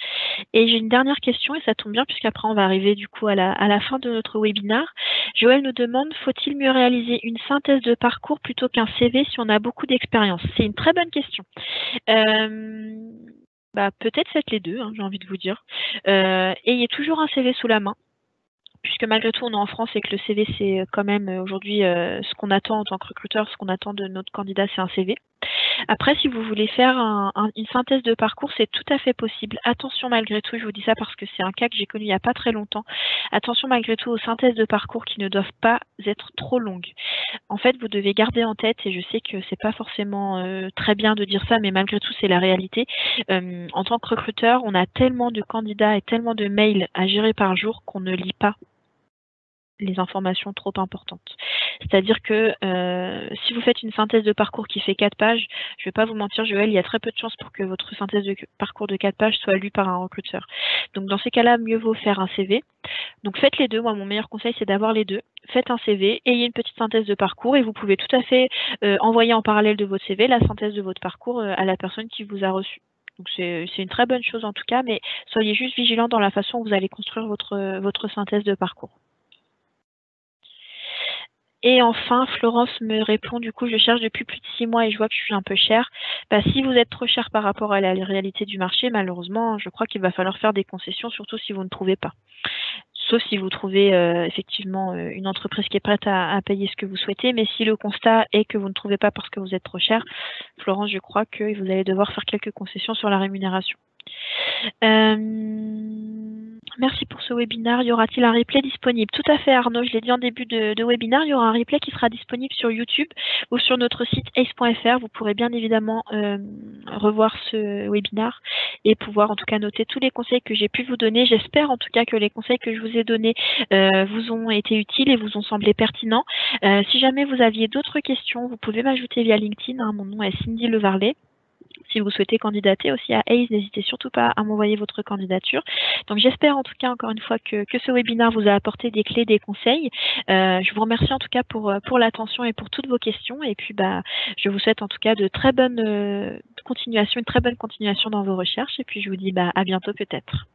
[SPEAKER 1] Et j'ai une dernière question, et ça tombe bien, puisqu'après on va arriver du coup à la fin de notre webinaire. Joël nous demande, faut-il mieux réaliser une synthèse de parcours plutôt qu'un CV si on a beaucoup d'expérience? C'est une très bonne question. Peut-être faites les deux, hein, j'ai envie de vous dire. Ayez toujours un CV sous la main, puisque malgré tout on est en France et que le CV c'est quand même aujourd'hui ce qu'on attend en tant que recruteur, ce qu'on attend de notre candidat, c'est un CV. Après, si vous voulez faire une synthèse de parcours, c'est tout à fait possible. Attention malgré tout, je vous dis ça parce que c'est un cas que j'ai connu il n'y a pas très longtemps. Attention malgré tout aux synthèses de parcours qui ne doivent pas être trop longues. En fait, vous devez garder en tête, et je sais que c'est pas forcément très bien de dire ça, mais malgré tout, c'est la réalité. En tant que recruteur, on a tellement de candidats et tellement de mails à gérer par jour qu'on ne lit pas les informations trop importantes. C'est-à-dire que si vous faites une synthèse de parcours qui fait 4 pages, je ne vais pas vous mentir, Joël, il y a très peu de chances pour que votre synthèse de parcours de 4 pages soit lue par un recruteur. Donc dans ces cas-là, mieux vaut faire un CV. Donc faites les deux. Moi, mon meilleur conseil, c'est d'avoir les deux. Faites un CV, ayez une petite synthèse de parcours et vous pouvez tout à fait envoyer en parallèle de votre CV la synthèse de votre parcours à la personne qui vous a reçu. Donc c'est une très bonne chose en tout cas, mais soyez juste vigilant dans la façon où vous allez construire votre synthèse de parcours. Et enfin, Florence me répond, du coup, je cherche depuis plus de 6 mois et je vois que je suis un peu chère. Si vous êtes trop cher par rapport à la réalité du marché, malheureusement, je crois qu'il va falloir faire des concessions, surtout si vous ne trouvez pas. Sauf si vous trouvez effectivement une entreprise qui est prête à payer ce que vous souhaitez. Mais si le constat est que vous ne trouvez pas parce que vous êtes trop cher, Florence, je crois que vous allez devoir faire quelques concessions sur la rémunération. Merci pour ce webinaire. Y aura-t-il un replay disponible? Tout à fait, Arnaud. Je l'ai dit en début de webinaire. Il y aura un replay qui sera disponible sur YouTube ou sur notre site ace.fr. Vous pourrez bien évidemment revoir ce webinaire et pouvoir en tout cas noter tous les conseils que j'ai pu vous donner. J'espère en tout cas que les conseils que je vous ai donnés vous ont été utiles et vous ont semblé pertinents. Si jamais vous aviez d'autres questions, vous pouvez m'ajouter via LinkedIn. Hein. Mon nom est Cindy Levarlet. Si vous souhaitez candidater aussi à ACE, n'hésitez surtout pas à m'envoyer votre candidature. Donc j'espère en tout cas encore une fois que ce webinaire vous a apporté des clés, des conseils. Je vous remercie en tout cas pour l'attention et pour toutes vos questions. Et puis je vous souhaite en tout cas de très bonnes continuation, une très bonne continuation dans vos recherches. Et puis je vous dis à bientôt peut-être.